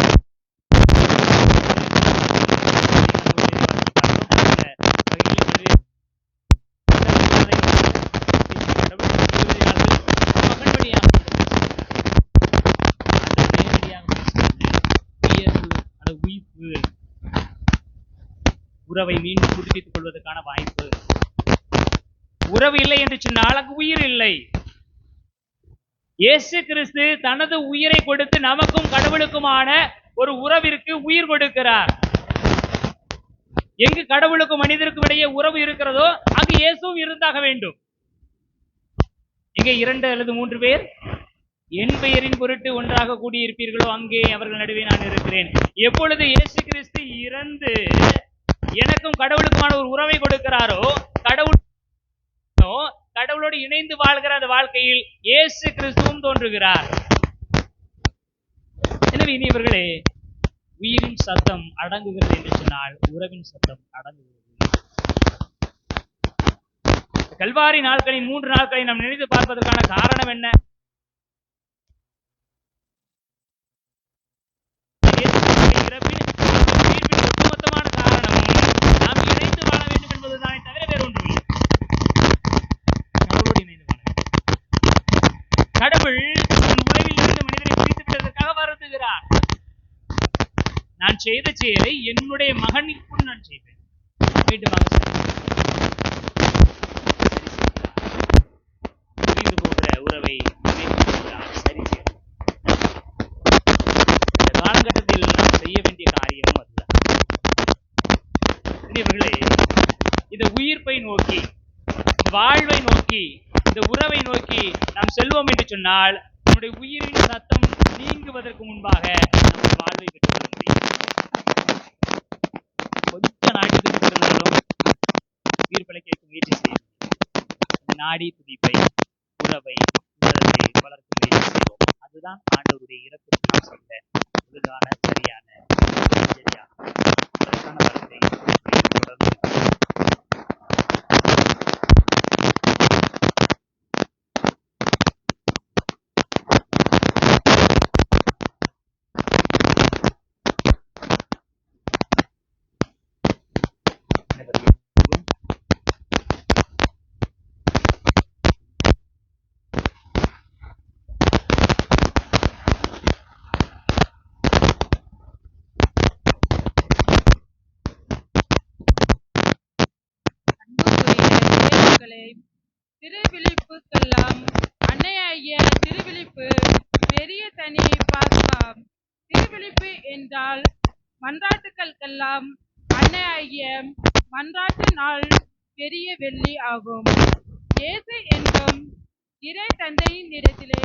உறவை மீண்டும் புதுப்பித்துக் கொள்வதற்கான வாய்ப்பு. உறவு இல்லை என்று சொன்னால் அங்கு உயிர் இல்லை. இயேசு கிறிஸ்து தனது உயிரை கொடுத்து நமக்கும் கடவுளுக்குமான ஒரு உறவிற்கு உயிர் கொடுக்கிறார். எங்கு கடவுளுக்கும் மனிதருக்கும் இடையே உறவு இருக்கிறதோ அங்கு இயேசுவும் இருந்தாக வேண்டும். எங்கே 2 அல்லது 3 பேர் என் பெயரின் பொருட்டு ஒன்றாக கூடியிருப்பீர்களோ அங்கே அவர்கள் நடுவே நான் இருக்கிறேன். எப்பொழுது இயேசு கிறிஸ்து இறந்து எனக்கும் கடவுளுக்குமான ஒரு உறவை கொடுக்கிறாரோ, கடவுளோடு இணைந்து வாழ்கிற அந்த வாழ்க்கையில் இயேசு கிறிஸ்துவும் தோன்றுகிறார். எனவே இனியவர்களே, உயிரின் சத்தம் அடங்குகிறது என்று சொன்னால் உறவின் சத்தம் அடங்குகிறது. கல்வாரி நாட்களின் 3 நாட்களை நாம் நினைத்து பார்ப்பதற்கான காரணம் என்ன? ஒட்டுமொத்தமான காரணம் நாம் இணைந்து வாழ வேண்டும் என்பதுதானே தவிர வேறு ஒன்றுமில்லை. கடவுளோடு இணைந்து வாழ வேண்டும். கடவுள் தன் உறவில் இருந்து மனிதரை பிரித்து விட்டதற்காக வருந்துகிறார். நான் செய்த செயலை என்னுடைய மகனுக்கும் நான் செய்வேன். மீண்டுமாக புரிந்து போகிற உறவை சரி செய்ய காலகட்டத்தில் நாம் செய்ய வேண்டிய காரியமும் அதுதான். இவர்களே, இந்த உயிர்ப்பை நோக்கி, வாழ்வை நோக்கி, இந்த உறவை நோக்கி நாம் செல்வோம் என்று சொன்னால் நம்முடைய உயிரின் சத்தம் நீங்குவதற்கு முன்பாக நம்ம வாழ்வை பெற்றுக்கொள்ள முடியும். கொஞ்ச நாட்டுக்கு பிறந்தாலும் உயிர் பிழைக்க முயற்சி செய்யும். நாடி துடிப்பை, உறவை, உணர்வை வளர்க்க முயற்சி செய்வோம். அதுதான் ஆண்டவருடைய இரக்கத்தில் நாம் செய்த ஒழுங்கான சரியான அதற்கான வரத்தை தொடர்ந்து திருவிழிப்புக்கெல்லாம் அன்னையாகிய திருவிழிப்பு பெரிய தனி பாஸ்கா. திருவிழிப்பு என்றால் மன்றாட்டுக்களுக்கெல்லாம் அன்னையாகிய மன்றாட்டு நாள் பெரிய வெள்ளி ஆகும். இயேசு என்றும் இறை தந்தையின் இடத்திலே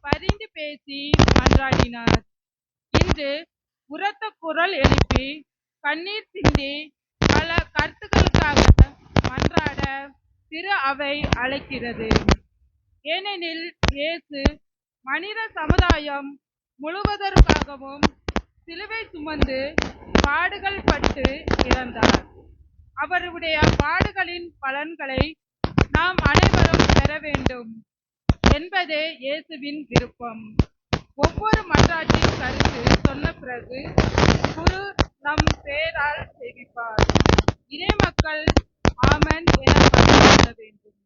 பரிந்து பேசி மன்றாடினார். இன்று உரத்த குரல் எழுப்பி கண்ணீர் சிந்தி பல கருத்துக்களுக்காக மன்றாட திரு அவை அழைக்கிறது. ஏனெனில் இயேசு மனித சமுதாயம் முழுவதற்காகவும் சிலுவை சுமந்து பாடுகள் பட்டு இறந்தார். அவருடைய பாடுகளின் பலன்களை நாம் அனைவரும் பெற வேண்டும் என்பதே இயேசுவின் விருப்பம். ஒவ்வொரு மன்றாட்டின் கருத்து சொன்ன பிறகு குரு நம் பேரால் செவிப்பார். இறை மக்கள் ஆமன் என பதில் வேண்டும்.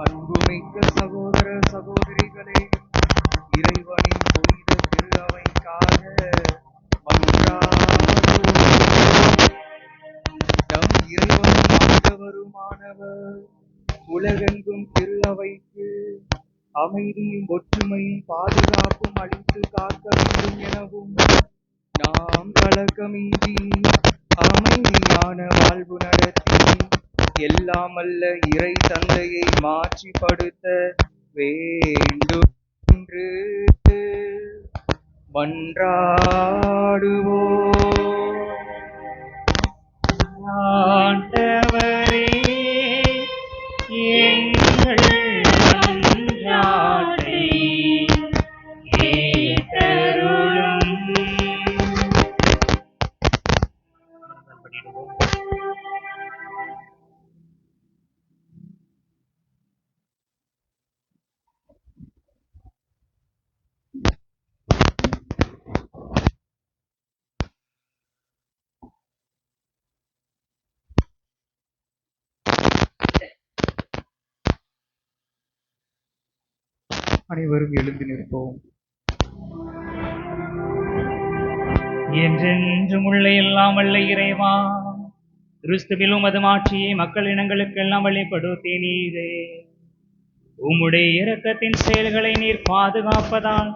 அன்புமிக்க சகோதர சகோதரிகளே, இறைவனின் புனித திரு அவைக்காக நம் இறைவனும் ஆண்டவருமானவர் உலகெங்கும் திரு அவைக்கு அமைதியும் ஒற்றுமையும் பாதுகாப்பும் அளித்து காக்க வேண்டும் எனவும் நாம் கலக்கமின்றி அமைதியான வாழ்வு நடத்தி எல்லாம் அல்ல இறை தந்தையை மாட்சிப்படுத்த வேண்டும் என்று மன்றாடுவோம். ஆண்டவரே, எங்கள் அனைவரும் எழுந்து நிற்போம். என்றென்றும் உள்ள எல்லாம் வல்ல இறைவா, கிறிஸ்துவில் உமது மாட்சியை மக்கள் இனங்களுக்கெல்லாம் வெளிப்படுத்தினீரே. உம்முடைய இரக்கத்தின் செயல்களை நீர் பாதுகாப்பதால்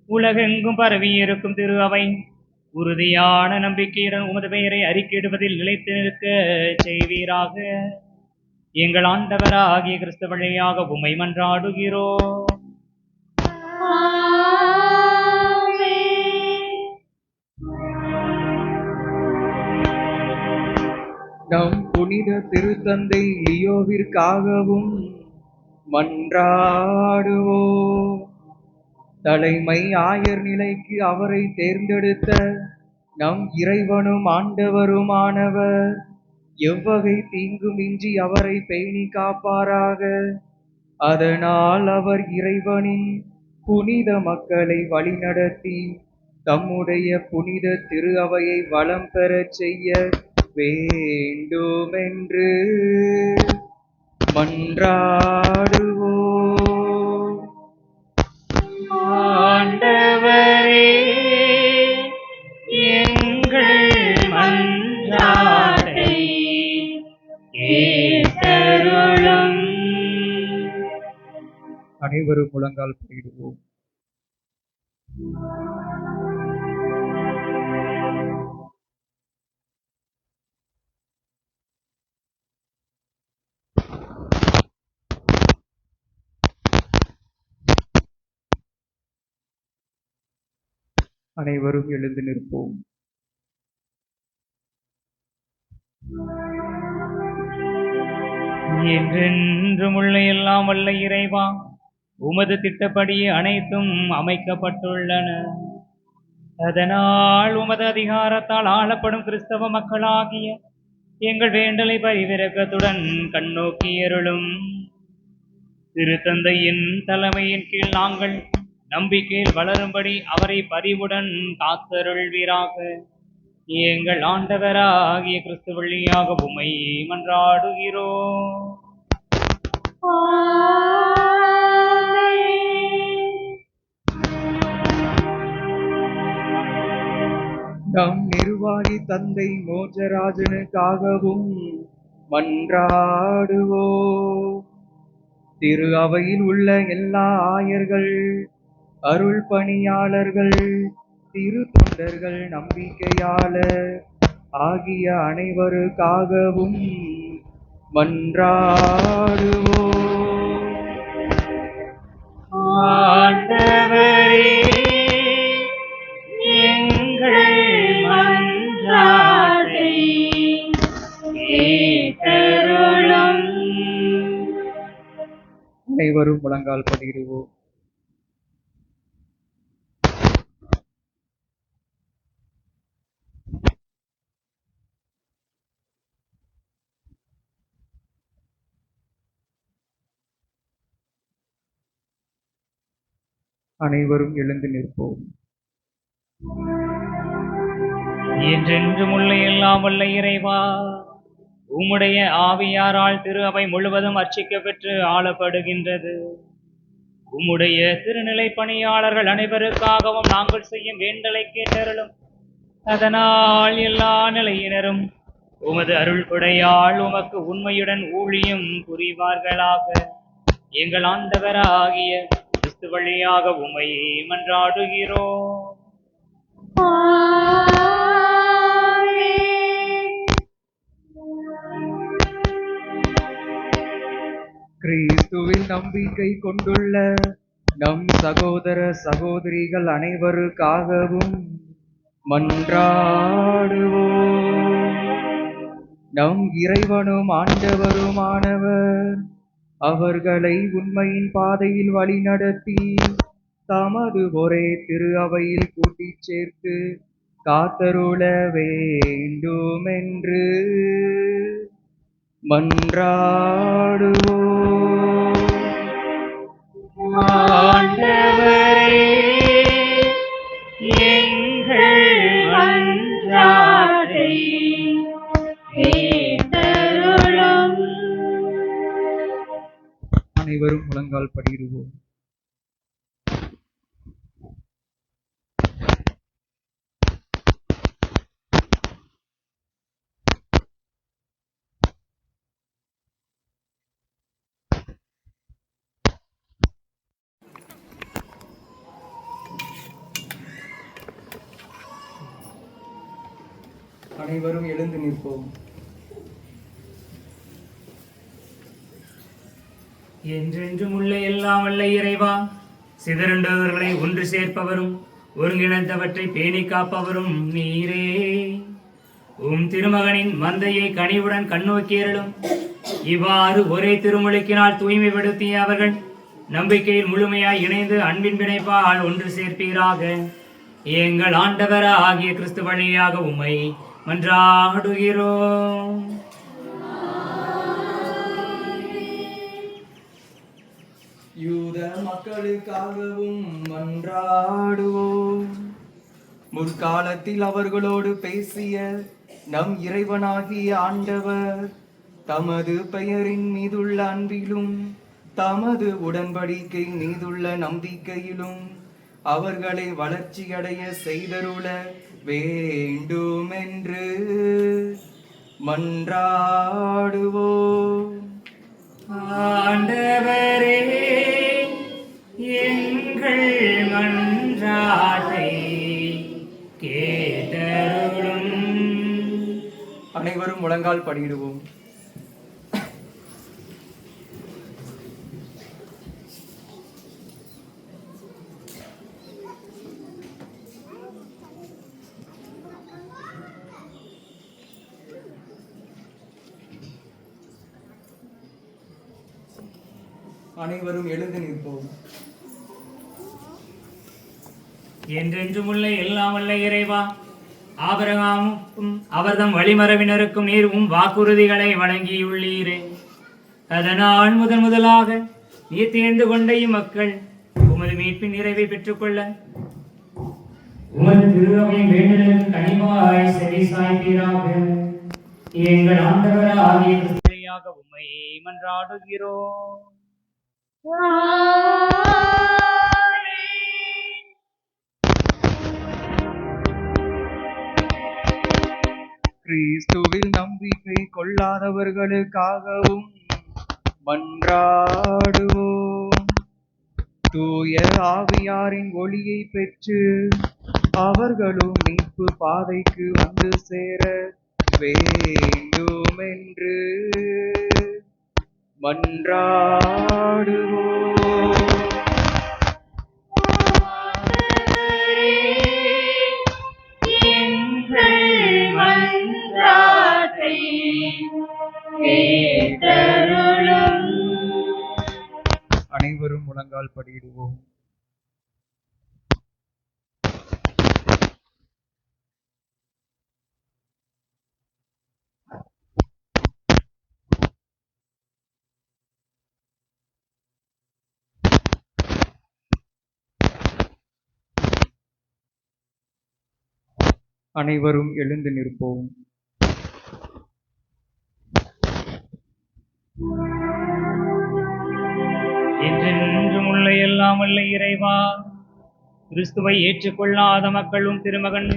உலகெங்கும் பரவியிருக்கும் திரு அவை உறுதியான நம்பிக்கையுடன் உமது பெயரை அறிக்கையிடுவதில் நிலைத்து நிற்க செய்வீராக. எங்கள் ஆண்டவராகிய கிறிஸ்து வழியாக உம்மை மன்றாடுகிறோம். நம் புனித திருத்தந்தை லியோவிற்காகவும் மன்றாடுவோம். தலைமை ஆயர் நிலைக்கு அவரை தேர்ந்தெடுத்த நம் இறைவனும் ஆண்டவருமானவர் எவ்வகை தீங்குமின்றி அவரை பேணி காப்பாராக. அதனால் அவர் இறைவனின் புனித மக்களை வழிநடத்தி தம்முடைய புனித திரு அவையை வளம் பெறச் செய்ய வேண்டுமென்று மன்றாடுவோம். ஆண்டவரே, எங்கள் மன்றாட்டை கேட்டருளும். அனைவரும் முழங்கால் படிடுவோம். அனைவரும் எழுந்து நிற்போம். என்றென்றும் உள்ள எல்லாம் வல்ல இறைவா, உமது திட்டப்படியே அனைத்தும் அமைக்கப்பட்டுள்ளன. அதனால் உமது அதிகாரத்தால் ஆளப்படும் கிறிஸ்தவ மக்களாகிய எங்கள் வேண்டலை பரிவிரக்கத்துடன் கண்ணோக்கி அருளும். திருத்தந்தையின் தலைமையின் கீழ் நாங்கள் நம்பிக்கையில் வளரும்படி அவரை பரிவுடன் காத்தருள்வீராக. எங்கள் ஆண்டவராகிய கிறிஸ்து வழியாக உம்மை மன்றாடுகிறோம். நம் நிர்வாகி தந்தை மோஜராஜனுக்காகவும் மன்றாடுவோம். திரு அவையில் உள்ள எல்லா ஆயர்கள், அருள் பணியாளர்கள், திரு தொண்டர்கள், நம்பிக்கையாளர் ஆகிய அனைவருக்காகவும் மன்றாடுவோம். ஆண்டவரே, எங்கள் மன்றாட்டை கேட்டருளும். அனைவரும் முழங்கால் படிடுவோம். அனைவரும் எழுந்து நிற்போம். என்றென்றும் உள்ள எல்லாம் வல்ல இறைவா, உம்முடைய ஆவியாரால் திரு அவை முழுவதும் அர்ச்சிக்க பெற்று ஆளப்படுகின்றது. உம்முடைய திருநிலை பணியாளர்கள் அனைவருக்காகவும் நாங்கள் செய்யும் வேண்டலை கேட்டருளும். அதனால் எல்லா நிலையினரும் உமது அருள் கொடையால் உமக்கு உண்மையுடன் ஊழியம் புரிவார்களாக. எங்கள் ஆண்டவராகிய கிறிஸ்து வழியாக உம்மை மன்றாடுகிறோம். கிறிஸ்துவில் நம்பிக்கை கொண்டுள்ள நம் சகோதர சகோதரிகள் அனைவருக்காகவும் மன்றாடுவோம். நம் இறைவனும் ஆண்டவருமானவர் அவர்களை உண்மையின் பாதையில் வழிநடத்தி தமது ஒரே திரு அவையில் கூட்டிச் சேர்த்து காத்தருள வேண்டுமென்று மன்றாடுவோம். ஆண்டவரே, எங்கள் மன்றாட்டை கேட்டருளும். அனைவரும் முழங்கால் படிடுவோம். அனைவரும் எழுந்து நிற்போம். என்றென்றும் உள்ள எல்லாம் வல்ல இறைவா, சிதறுண்டவர்களை ஒன்று சேர்ப்பவரும் ஒருங்கிணைந்தவற்றை பேணி காப்பவரும் நீரே. திருமகனின் மந்தையை கனிவுடன் கண்ணோக்கியருளும். இவ்வாறு ஒரே திருமுழுக்கினால் தூய்மைப்படுத்திய அவர்கள் நம்பிக்கையில் முழுமையாய் இணைந்து அன்பின் பிணைப்பால் ஒன்று சேர்ப்பீராக. எங்கள் ஆண்டவர் ஆகிய கிறிஸ்து வழியாக உம்மை மன்றாடுகிறோம். யூத மக்களுக்காகவும் மன்றாடுவோம். முற்காலத்தில் அவர்களோடு பேசிய நம் இறைவனாகிய ஆண்டவர் தமது பெயரின் மீதுள்ள அன்பிலும் தமது உடன்படிக்கை மீதுள்ள நம்பிக்கையிலும் அவர்களை வளர்ச்சியடைய செய்தருள வேண்டுமென்று மன்றாடுவோம். ஆண்டவரே, எங்கள் மன்றாட்டை கேட்டருளும். அனைவரும் முழங்கால் படியிடுவோம். அனைவரும் எழுந்து நிற்போம். என்றென்றும் உள்ள எல்லாம் வல்ல இறைவா, ஆபிரகாமுக்கும் அவர்தம் வழிமரபினருக்கும் நீர் வாக்குறுதிகளை வழங்கியுள்ளீரே. அதனால் முதலாக நீர் தேர்ந்து கொண்ட இம்மக்கள் உமது மீட்பின் நிறைவை பெற்றுக்கொள்ள உமது திருவையின் வேண்டுதலுக்கு கனிவாய் செவி சாய்ப்பீராக. எங்கள் ஆண்டவர் ஆகிய கிறிஸ்துவியாக உம்மை மன்றாடுகிறோம். கிறிஸ்துவில் நம்பிக்கை கொள்ளாதவர்களுக்காகவும் மன்றாடுவோம். தூய ஆவியாரின் ஒளியை பெற்று அவர்களும் மீட்பு பாதைக்கு வந்து சேர வேண்டுமென்று மன்றாடுவோம். அனைவரும் முழங்கால் படியிடுவோம். அனைவரும் எழுந்து நிற்போம். என்றென்றும் உள்ள எல்லாம் வல்ல இறைவா, கிறிஸ்துவை ஏற்றுக்கொள்ளாத மக்களும் திருமகன்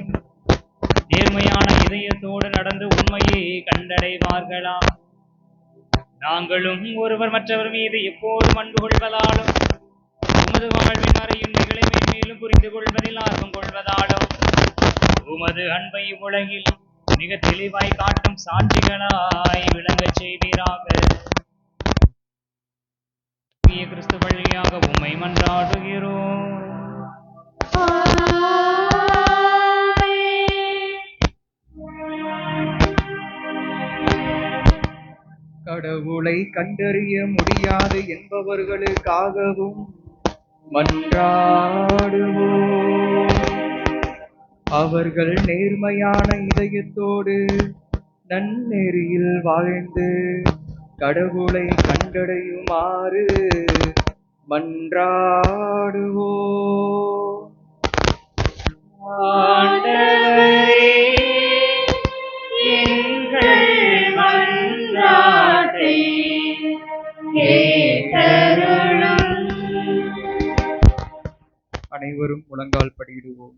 நேர்மையான இதயத்தோடு நடந்து உண்மையை கண்டடைவார்களா? நாங்களும் ஒருவர் மற்றவர் மீது எப்போதும் அன்பு கொள்வதாலும் உமது வாழ்வின் அறையுண்மைகளை மேன்மேலும் புரிந்து கொள்வதில் ஆர்வம் கொள்வதாலும் உமது அன்பை உலகில் மிக தெளிவாய் காட்டும் சாட்சிகளாய் விளங்கச் செய்வீராக. கிறிஸ்து வழியாக உம்மை மன்றாடுகிறோம். கடவுளை கண்டறிய முடியாது என்பவர்களுக்காகவும் மன்றாடுவோம். அவர்கள் நேர்மையான இதயத்தோடு நன்னெறியில் வாழ்ந்து கடவுளை கண்டடையுமாறு மன்றாடுவோம். ஆண்டவரே, எங்கள் மன்றாட்டை கேட்டருளும். அனைவரும் முழங்கால் படியிடுவோம்.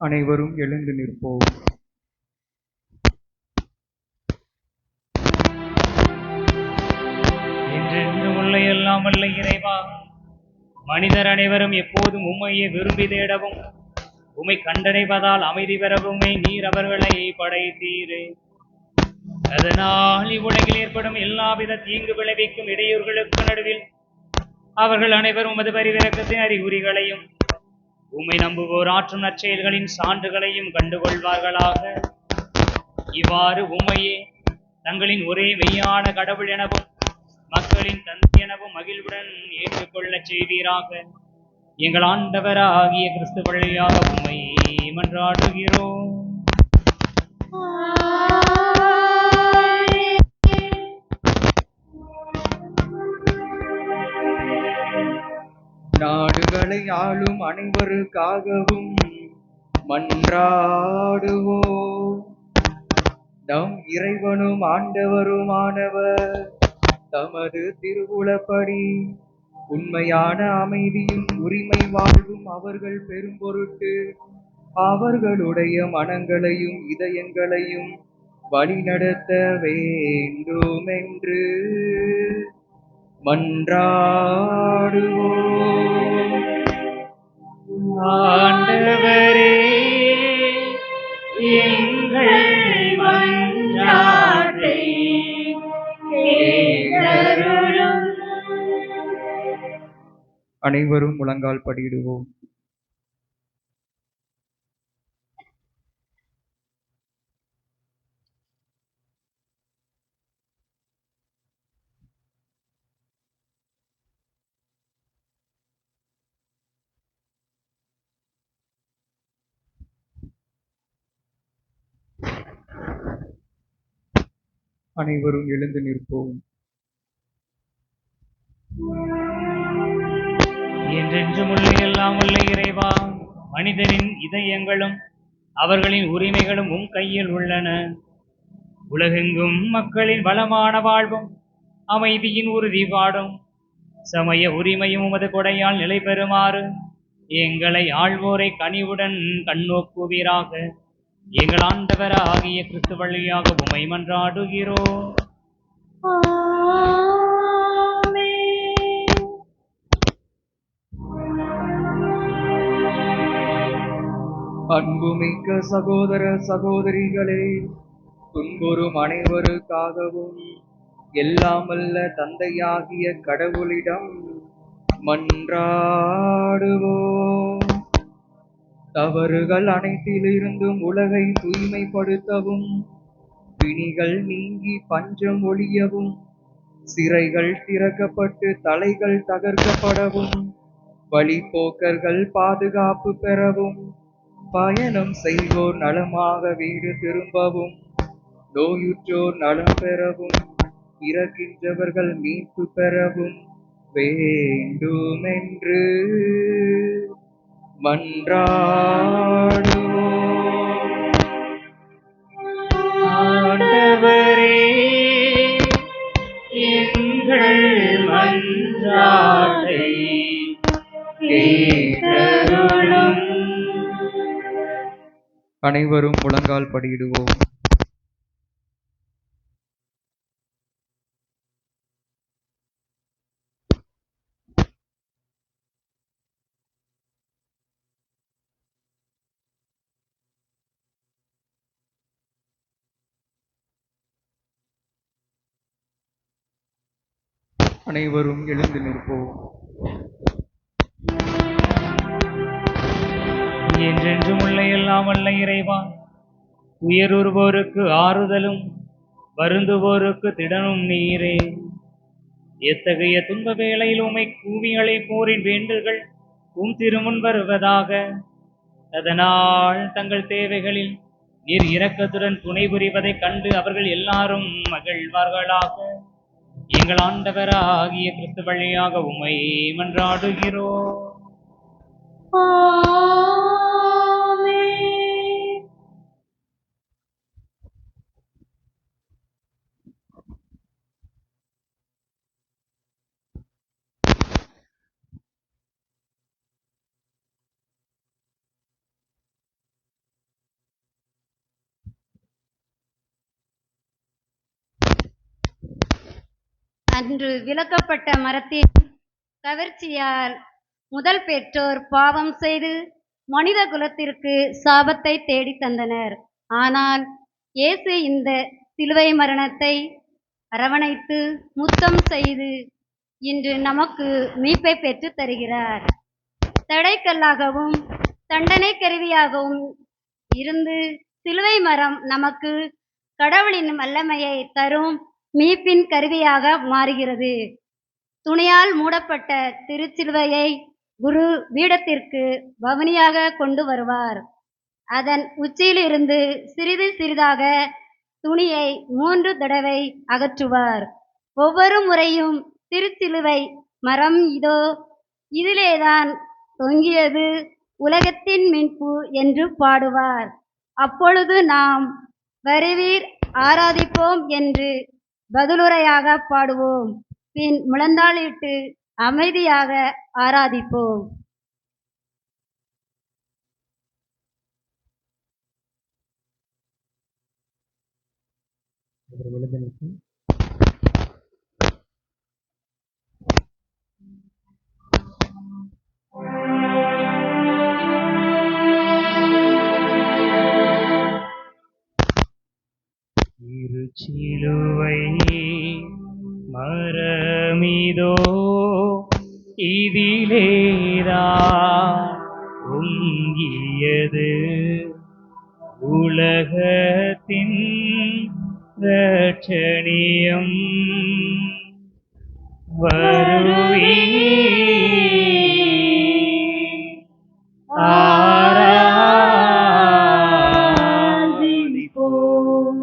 அனைவரும் எழுந்து நிற்போம். என்றென்றும் உள்ள எல்லாம் வல்ல இறைவா, மனிதர் அனைவரும் எப்போதும் உம்மையே விரும்பி தேடவும் உம்மை கண்டடைவதால் அமைதி பெறவுமே நீர் அவர்களை படைத்தீரே. அதனால் இவ்வுலகில் ஏற்படும் எல்லாவித தீங்கு விளைவிக்கும் இடையூறுகளுக்கு நடுவில் அவர்கள் அனைவரும் உமது பரிவிரக்கத்தின் அறிகுறிகளையும் உம்மை நம்புவோர் ஆற்றும் நற்செயல்களின் சான்றுகளையும் கண்டுகொள்வார்களாக. இவ்வாறு உம்மையே தங்களின் ஒரே மெய்யான கடவுள் எனவும் மக்களின் தந்தை எனவும் மகிழ்வுடன் ஏற்றுக்கொள்ளச் செய்வீராக. எங்கள் ஆண்டவராகிய கிறிஸ்து வழியாக உம்மை மன்றாடுகிறோம். நாடுகளை ஆளும் அனைவருக்காகவும் மன்றாடுவோம். நம் இறைவனும் ஆண்டவருமானவர் தமது திருவுளப்படி உண்மையான அமைதியும் உரிமை வாழ்வும் அவர்கள் பெரும் பொருட்டு அவர்களுடைய மனங்களையும் இதயங்களையும் வழிநடத்த வேண்டுமென்று மன்றாடுவோம். ஆண்டவரே, எங்கள் மன்றாட்டை கேட்டருளும். அனைவரும் முழங்கால் படியிடுவோம். அனைவரும் எழுந்து நிற்போம். என்றென்றும் உள்ள எல்லாம் வல்ல இறைவா, மனிதரின் இதயங்களும் அவர்களின் உரிமைகளும் உம் கையில் உள்ளன. உலகெங்கும் மக்களின் வளமான வாழ்வும் அமைதியின் உறுதிப்பாடும் சமய உரிமையும் உமது கொடையால் நிலை பெறுமாறு எங்களை ஆள்வோரை கனிவுடன் கண்ணோக்குவீராக. எங்கள் ஆண்டவராகிய கிறிஸ்து வழியாக உம்மை மன்றாடுகிறோம். அன்புமிக்க சகோதர சகோதரிகளே, துன்புறும் அனைவருக்காகவும் எல்லாம் வல்ல தந்தையாகிய கடவுளிடம் மன்றாடுவோம். தவறுகள் அனைத்திலிருந்தும் உலகை தூய்மைப்படுத்தவும், பிணிகள் நீங்கி பஞ்சம் ஒழியவும், சிறைகள் திறக்கப்பட்டு தலைகள் தகர்க்கப்படவும், வழிப்போக்கர்கள் பாதுகாப்பு பெறவும், பயணம் செய்வோர் நலமாக வீடு திரும்பவும், நோயுற்றோர் நலம் பெறவும், இறக்கின்றவர்கள் மீட்பு பெறவும் வேண்டுமென்று மன்றாடுவோம். ஆண்டவரே, எங்கள் மன்றாட்டை கேட்டருளும். அனைவரும் முழங்கால் படியிடுவோம். அனைவரும் எழுந்து நிற்போம். என்றென்றும் உள்ள எல்லாம் வல்ல இறைவா, உயருவோருக்கு ஆறுதலும் வருந்துவோருக்கு திடனும் நீரே. எத்தகைய துன்ப வேளையில் உம்மை கூவி அழைப்போரின் வேண்டுகள் உம் திருமுன் வருவதாக. அதனால் தங்கள் தேவைகளில் நீர் இரக்கத்துடன் துணை புரிவதைக் கண்டு அவர்கள் எல்லாரும் மகிழ்வார்களாக. எங்கள் ஆண்டவராகிய கிறிஸ்து வழியாக உம்மை மன்றாடுகிறோம். அன்று விலக்கப்பட்ட மரத்தின் கவர்ச்சியால் முதல் பெற்றோர் பாவம் செய்து மனித குலத்திற்கு சாபத்தை தேடி தந்தனர். ஆனால் இயேசு இந்த சிலுவை மரணத்தை அரவணைத்து முத்தம் செய்து இன்று நமக்கு மீட்பை பெற்று தருகிறார். தடைக்கல்லாகவும் தண்டனை கருவியாகவும் இருந்து சிலுவை மரம் நமக்கு கடவுளின் வல்லமையை தரும் மீட்பின் கருவியாக மாறுகிறது. துணியால் மூடப்பட்ட திருச்சிலுவையை குரு பீடத்திற்கு பவனியாக கொண்டு வருவார். அதன் உச்சியிலிருந்து சிறிது சிறிதாக துணியை 3 தடவை அகற்றுவார். ஒவ்வொரு முறையும் திருச்சிலுவை மரம் இதோ இதிலேதான் தொங்கியது உலகத்தின் மீட்பு என்று பாடுவார். அப்பொழுது நாம் வருவீர் ஆராதிப்போம் என்று பதிலுரையாக பாடுவோம். பின் முழந்தாளிட்டு அமைதியாக ஆராதிப்போம். திருச்சிலுவை மரமிதோ இதிலேதா தொங்கியது உலகத்தின் இரட்சணியம் வருவி ஆராதிப்போம்.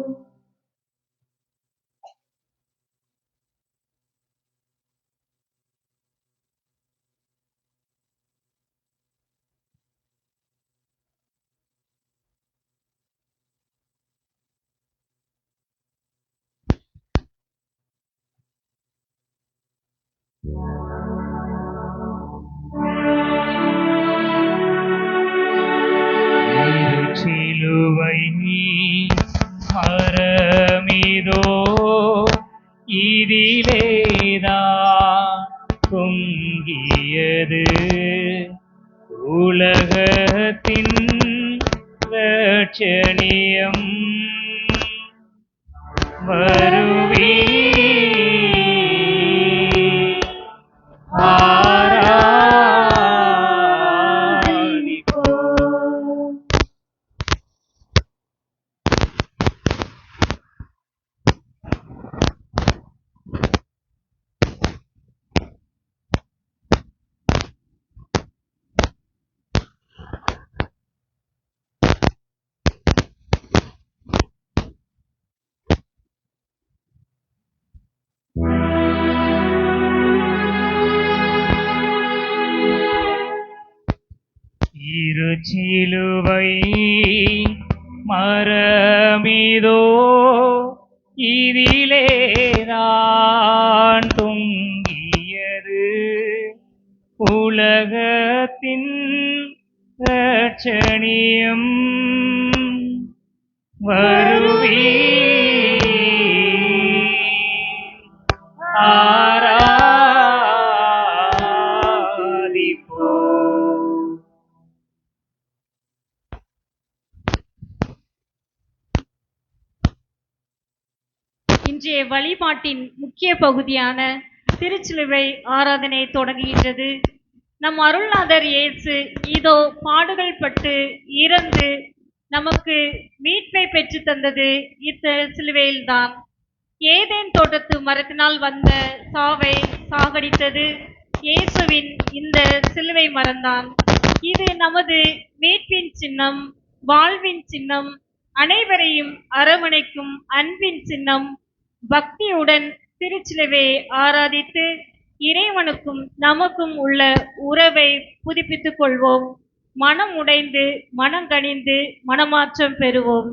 திருச்சிலுவை மரமிதோ இதிலேதா தொங்கியது உலகத்தின் இரட்சணியம் வருவி ஆராதிப்போம். திருச்சிலுவை மரமிதோ இதிலேதான் தொங்கியது உலகத்தின் இரட்சணியம் வருவி ஆராதிப்போம். இன்றைய வழிபாட்டின் முக்கிய பகுதியான திருச்சிலுவை ஆராதனை தொடங்குகின்றது. நம் அருள்நாதர் இயேசு இதோ பாடுகள் பட்டு இறந்து நமக்கு மீட்பை பெற்று தந்தது இத்திருச்சிலுவையில்தான். ஏதேன் தோட்டத்து மரத்தினால் வந்த சாவை சாகடித்தது இயேசுவின் இந்த சிலுவை மரம்தான். இது நமது மீட்பின் சின்னம், வாழ்வின் சின்னம், அனைவரையும் அரவணைக்கும் அன்பின் சின்னம். பக்தியுடன் திருச்சிலுவை ஆராதித்து இறைவனுக்கும் நமக்கும் உள்ள உறவை புதுப்பித்துக் கொள்வோம். மனம் உடைந்து மனங்கனிந்து மனமாற்றம் பெறுவோம்.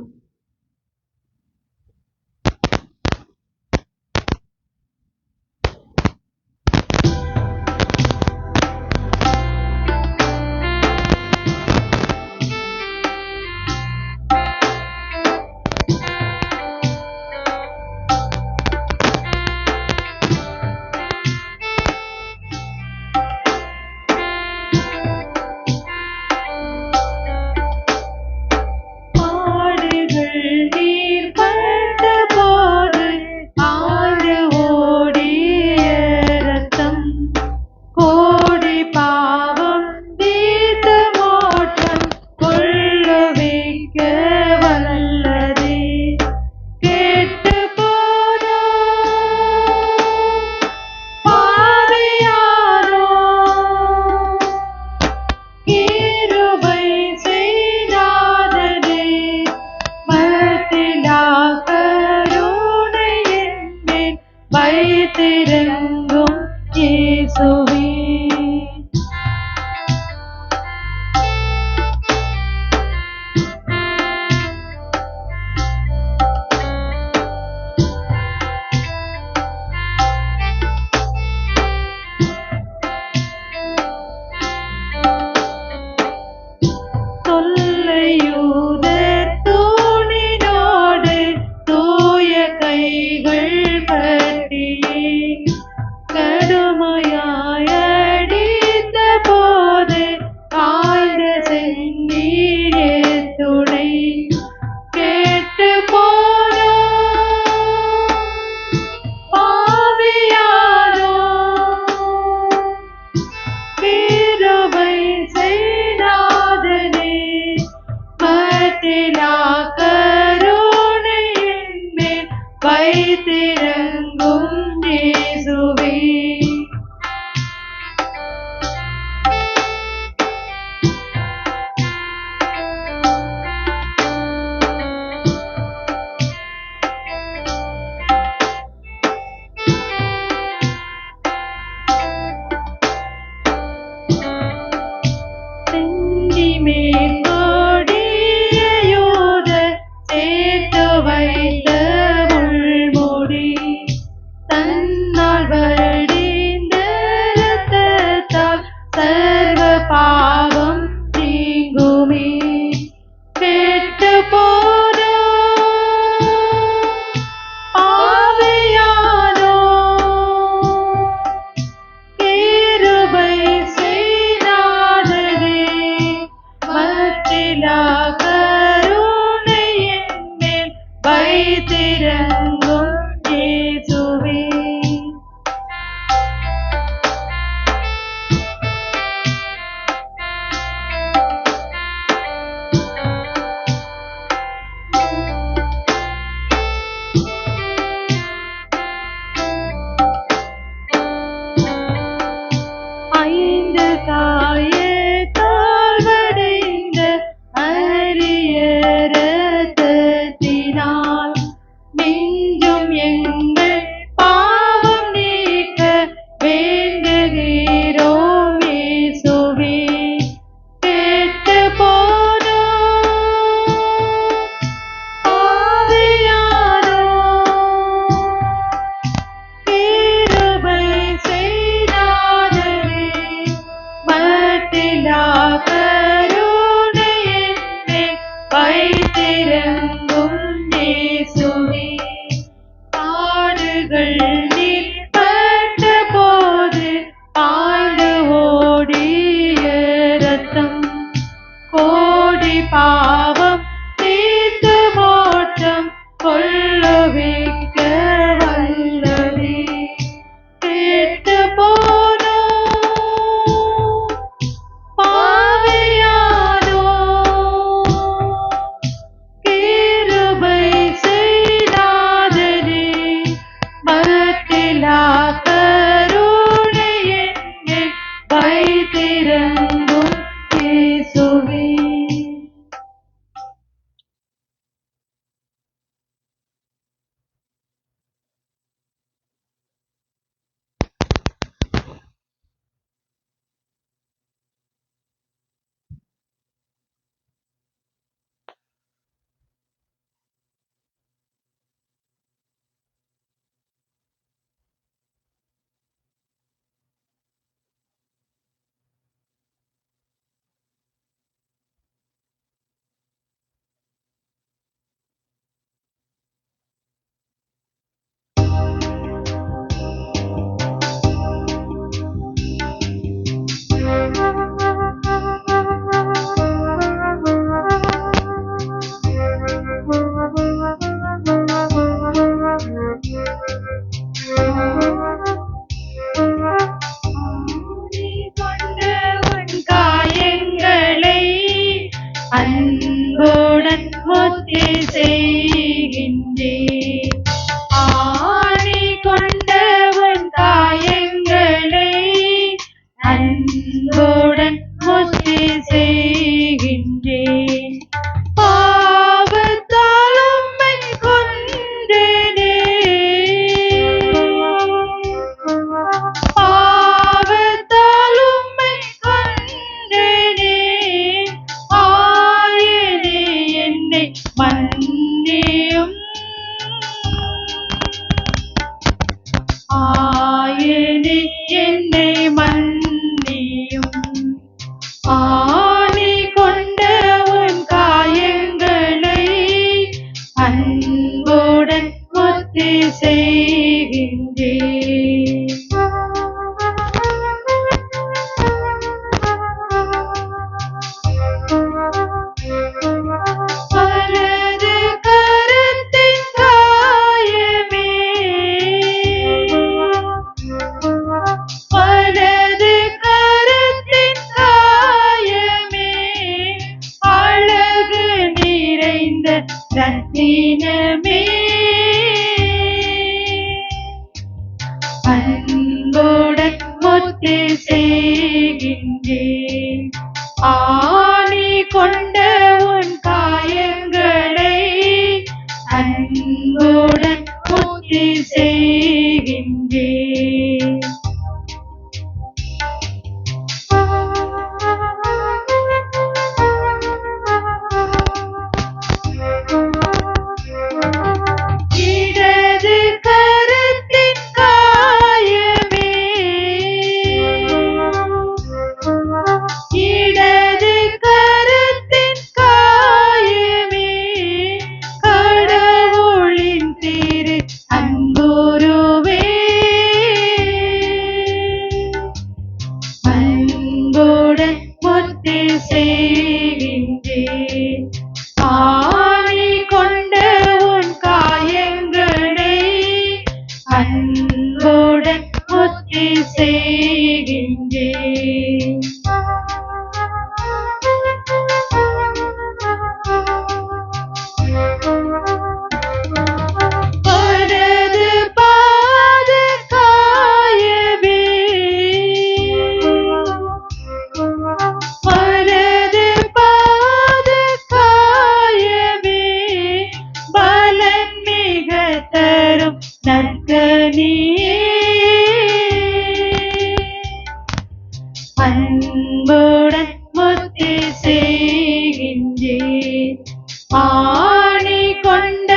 கடுமையாயடித்த போது ஆழ்ந்த செந்நீரே துணை கேட்டு போனோ பாவியானோ கிருபை செய்தாதனே மத்திலா கருணை என்மேல் வைத்திறங்கும் இயேசுவே. சேர்த்து வைத்த முள்முடி தன்னால் வருடிந்த இரத்தத்தால் சர்வ பாவம் நீங்குமே. கெட்டு போனோ பாவியானோ கிருபை செய்தாதனே மத்திலா கருணை என்மேல் வைத்திறங்கும் இயேசுவே. ஐந்து காயத்தால் வடைந்த அரிய இரத்தத்தினால் நெஞ்சும் எங்கள் பாவம் நீக்க வேண்டுகிறோம் இயேசுவே. கெட்டு போனோ பாவியானோ கிருபை செய்தாதனே மத்திலா கருணை என்மேல் வைத்திறங்கும் இயேசுவே. பாடுகள் நீர்பட்ட போது பாய்ந்து ஓடிய இரத்தம் கோடி பாவம் தீர்த்து மோட்சம் கொள்ளுவிக்க வல்லதே. கெட்டு போனோ பாவியானோ கிருபை செய்தாதனே மத்திலா கருணை என்மேல் வைத்திறங்கும் இயேசுவே. அன்புடன் முத்தி செய்கின்றேன். ஆணி கொண்டவன் காயங்களை அன்புடன் முத்தி செய்கின்றேன். பாவத்தால் உம்மை கொன்றேனே, பாவத்தால் உம்மை கொன்றேனே. ஆயனே என்னை மன்னியும், ஆயனே என்னை மன்னியும். ஆணி கொண்ட உன் காயங்களை அன்புடன் முத்தி செய்கின்றேன். முத்தி செய்கின்றேன். ஆணி கொண்ட உன் காயங்களை அன்புடன் முத்தி செய்கின்றேன். இடது கரத்தின் காயமே, இடது கரத்தின் காயமே, கடவுளின் திரு அன்புருவே, அன்புடன் முத்தி செய்கின்றேன். ஆணி கொண்ட உன் காயங்களை அன்புடன் முத்தி செய்கின்றேன். வலது பாத காயமே, வலது பாத காயமே, பலன் மிக தரும் நற்கனியே, அன்புடன் முத்தி செய்கின்றேன். ஆணி கொண்ட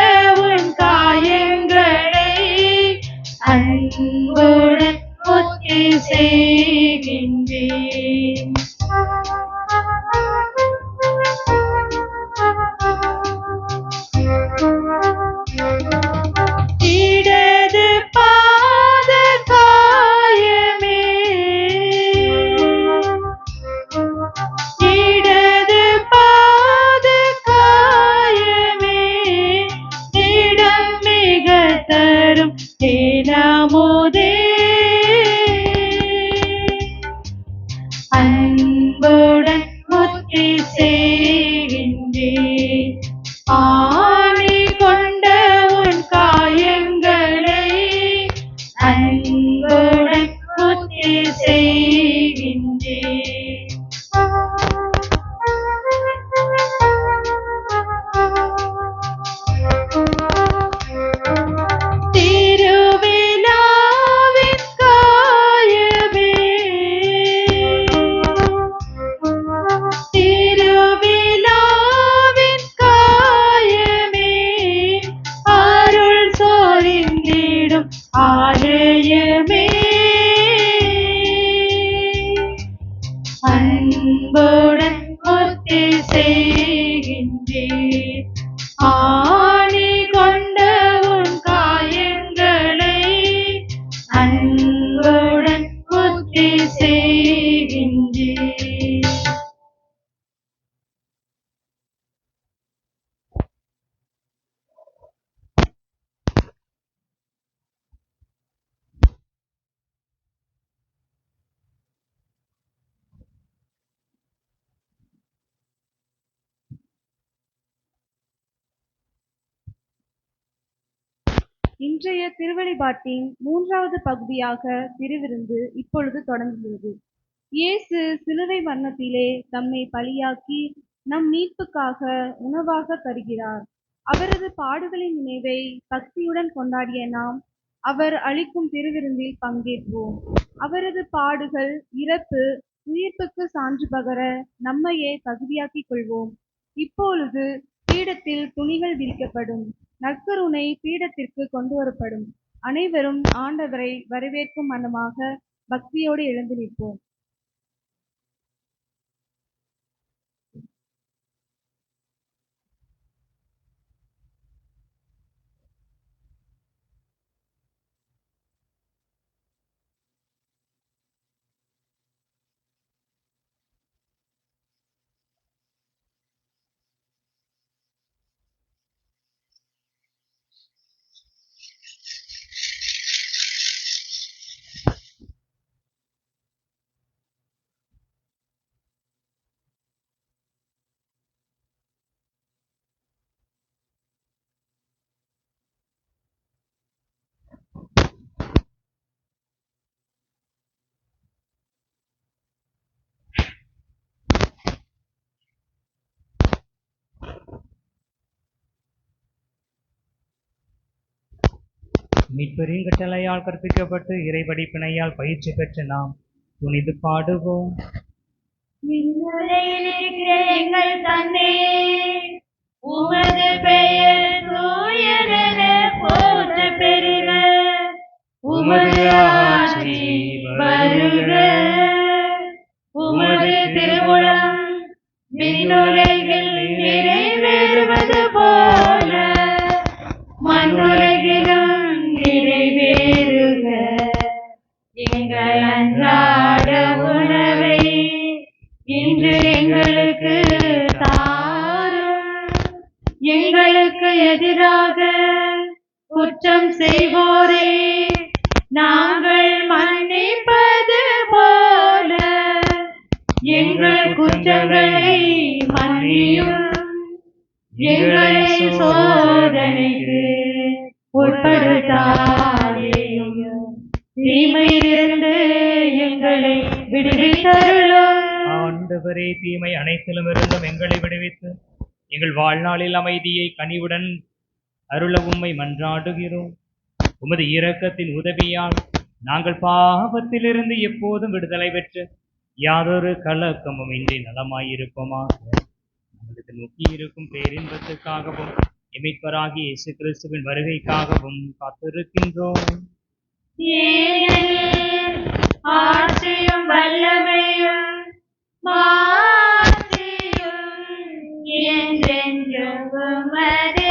உன் காயங்களை அன்புடன் முத்தி செய்கின்றேன். இடது பாத காயமே, இடது பாத காயமே, இடம் மிக தரும் தேனாமுதே, அன்புடன் முத்தி செய்கின்றேன். ஆணி கொண்ட உன் காயங்களை அன்புடன் முத்தி செய்கின்றேன். திருவிழாவின் காயமே, திருவிழாவின் காயமே, அருள் சொரிந்திடும் ஆலயமே, அன்புடன் முத்தி செய்கின்றேன். ஆணி கொண்ட உன் காயங்களை அன்புடன் முத்தி செய்கின்றேன். இன்றைய திருவழிபாட்டின் 3வது பகுதியாக திருவிருந்து இப்பொழுது தொடங்குகிறது. இயேசு சிலுவை மரணத்திலே தம்மை பலியாக்கி நம் மீட்புக்காக உணவாக தருகிறார். அவரது பாடுகளின் நினைவை பக்தியுடன் கொண்டாடிய நாம் அவர் அளிக்கும் திருவிருந்தில் பங்கேற்போம். அவரது பாடுகள், இறப்பு, உயிர்ப்புக்கு சான்று பகர நம்மையே தகுதியாக்கிக் கொள்வோம். இப்பொழுது பீடத்தில் துணிகள் விரிக்கப்படும். நற்கருணை பீடத்திற்கு கொண்டு வரப்படும். அனைவரும் ஆண்டவரை வரவேற்கும் வண்ணமாக பக்தியோடு எழுந்து நிற்போம். மீட்பரின் கட்டளையால் கற்பிக்கப்பட்டு இறைவடிப்பினையால் பயிற்சி பெற்று நாம் துணிந்து பாடுவோம். விண்ணுலகில் இருக்கிற எங்கள் தந்தையே, உமது பெயர் தூயதென போற்றப் பெறுக. உமது ஆட்சி வருக. உமது திருவுளம் விண்ணுலகில் நிறைவேறுவது போல மண்ணுலகிலும் நிறைவேறுக. எங்கள் அன்றாட உணவை இன்று எங்களுக்கு தாரும். எங்களுக்கு எதிராக குற்றம் செய்வோரை நாங்கள் மன்னிப்பது போல எங்கள் குற்றங்களை மன்னியும். எங்களை சோதனைக்கு உட்படுத்தாதேயும், தீமையிலிருந்து எங்களை விடுவித்தருளும். ஆண்டவரே, தீமை அனைத்திலும் இருந்தும் எங்களை விடுவித்து எங்கள் வாழ்நாளில் அமைதியை கனிவுடன் அருள உம்மை மன்றாடுகிறோம். உமது இரக்கத்தின் உதவியால் நாங்கள் பாவத்திலிருந்து எப்போதும் விடுதலை பெற்று யாதொரு கலக்கமும் இன்றி நலமாயிருப்போமாக. நம்மளுக்கு நோக்கி இருக்கும் பேரின்பத்துக்காகவும் எமிட்பராகி இயேசு கிறிஸ்துவின் வருகைக்காகவும் காத்திருக்கின்றோம். ஏனெனில் ஆட்சியும் வல்லமையும் மாட்சியும் என்றென்றும் உமதே.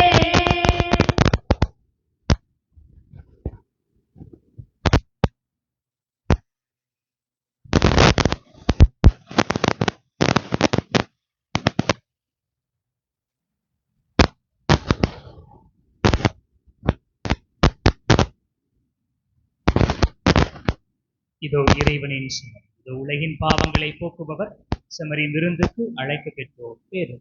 இதோ இறைவனின் சுமர், இதோ உலகின் பாவங்களை போக்குபவர், செமரின் விருந்துக்கு அழைக்க பெற்றோர் பேரு.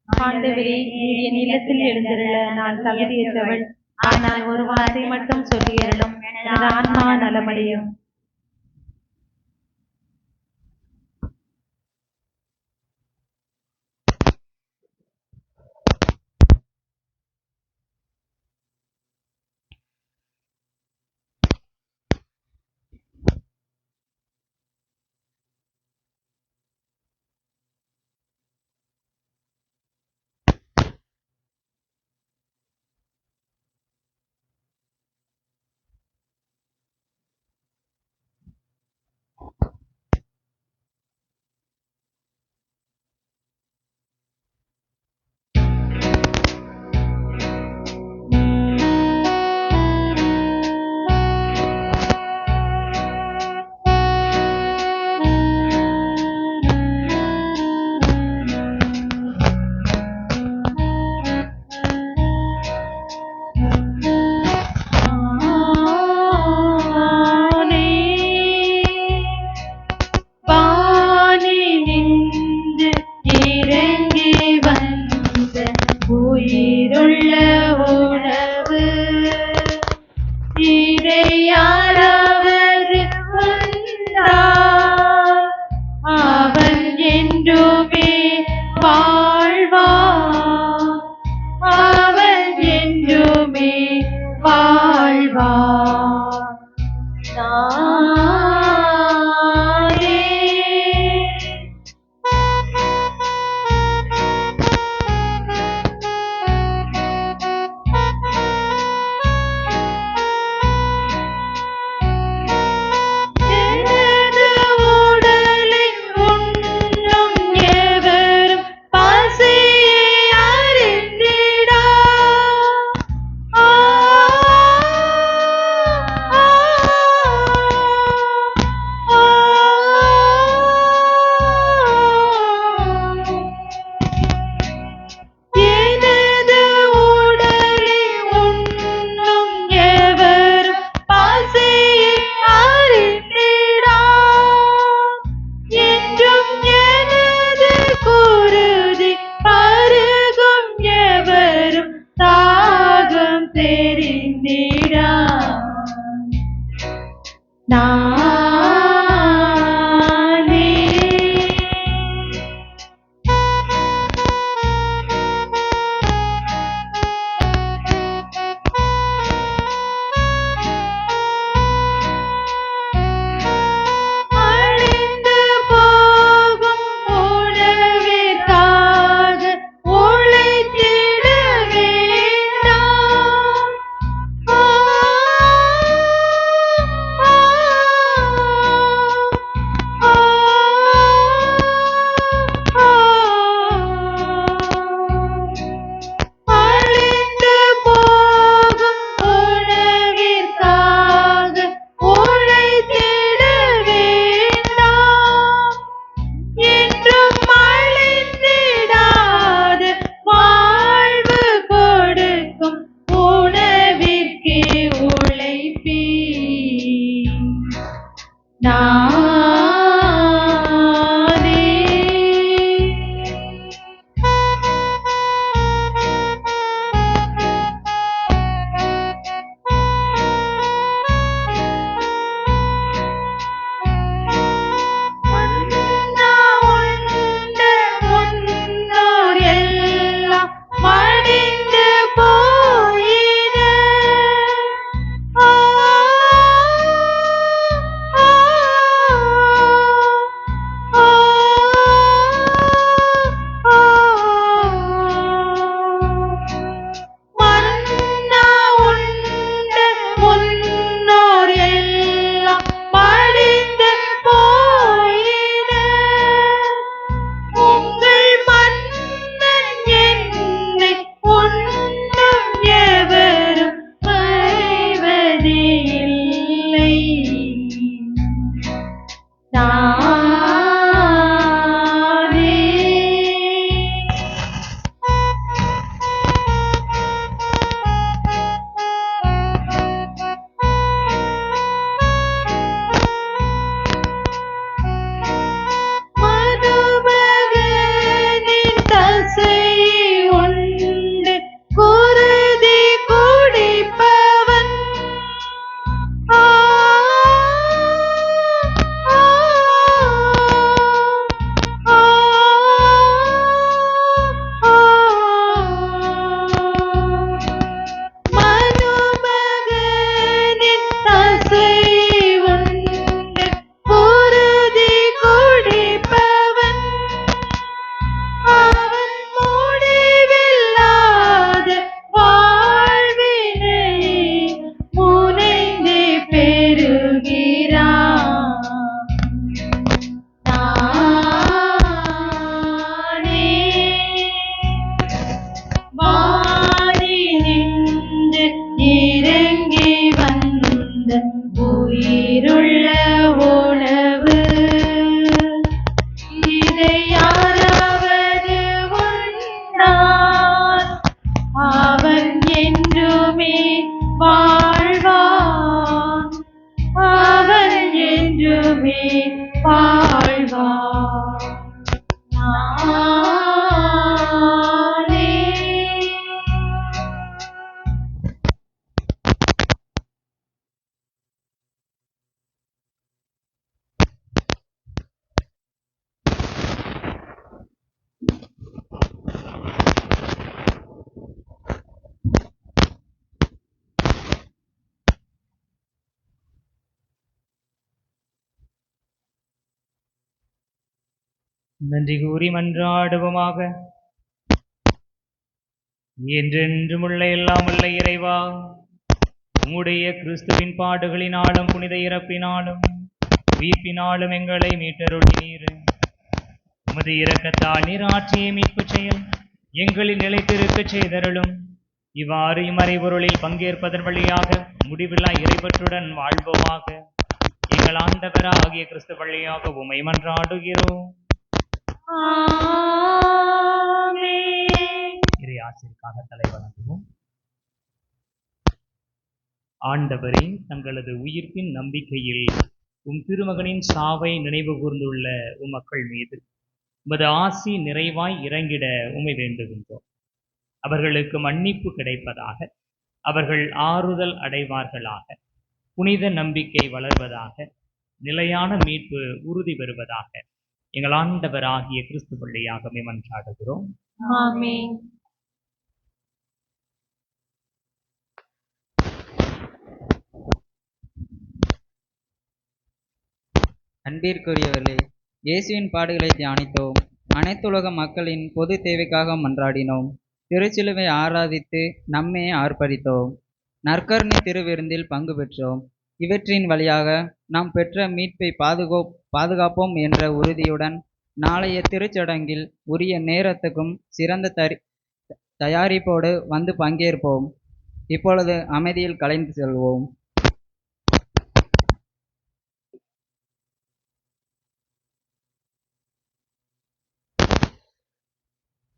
ஆண்டவரே, நீர் என் இல்லத்தில் எழுந்திருள நான் தகுதியற்றவள். ஆனால் ஒரு வார்த்தை மட்டும் சொல்லியருளும், எனது ஆன்மா நலமடையும். நன்றி கூறி மன்றாடுவோமாக. என்றென்றுமுள்ள எல்லாமுள்ள இறைவா, உம்முடைய கிறிஸ்துவின் பாடுகளினாலும் புனித இறப்பினாலும் உயிர்ப்பினாலும் எங்களை மீட்டருளினீர். உமது இரக்கத்தால் நீர் ஆற்றிய மீட்பு செயல் எங்களில் நிலைத்திருக்கச் செய்தருளும். இவ்வாறு இம்மறைபொருளில் பங்கேற்பதன் வழியாக முடிவில்லா இறைவற்றுடன் வாழ்வோமாக. எங்கள் ஆண்டவராகிய கிறிஸ்து வழியாக உம்மை மன்றாடுகிறோம். இறை ஆசிரியருக்காக தலைவணங்குவோம். ஆண்டவரே, தங்களது உயிர்ப்பின் நம்பிக்கையில் உம் திருமகனின் சாவை நினைவு கூர்ந்துள்ள உம் மக்கள் மீது உமது ஆசி நிறைவாய் இறங்கிட உம்மை வேண்டுகின்றோம். அவர்களுக்கு மன்னிப்பு கிடைப்பதாக, அவர்கள் ஆறுதல் அடைவார்களாக, புனித நம்பிக்கை வளர்வதாக, நிலையான மீட்பு உறுதி பெறுவதாக எங்கள் ஆண்டவராகிய கிறிஸ்து வழியாக மன்றாடுகிறோம். ஆமென். அன்பிற்குரியவர்களே, இயேசுவின் பாடுகளை தியானித்தோம். அனைத்துலக மக்களின் பொது தேவைக்காக மன்றாடினோம். திருச்சிலுவை ஆராதித்து நம்மை ஆர்ப்பரித்தோம். நற்கருணை திருவிருந்தில் பங்கு பெற்றோம். இவற்றின் வழியாக நாம் பெற்ற மீட்பை பாதுகாப்போம் என்ற உறுதியுடன் நாளைய திருச்சடங்கில் உரிய நேரத்துக்கும் சிறந்த தயாரிப்போடு வந்து பங்கேற்போம். இப்பொழுது அமைதியில் கலைந்து செல்வோம்.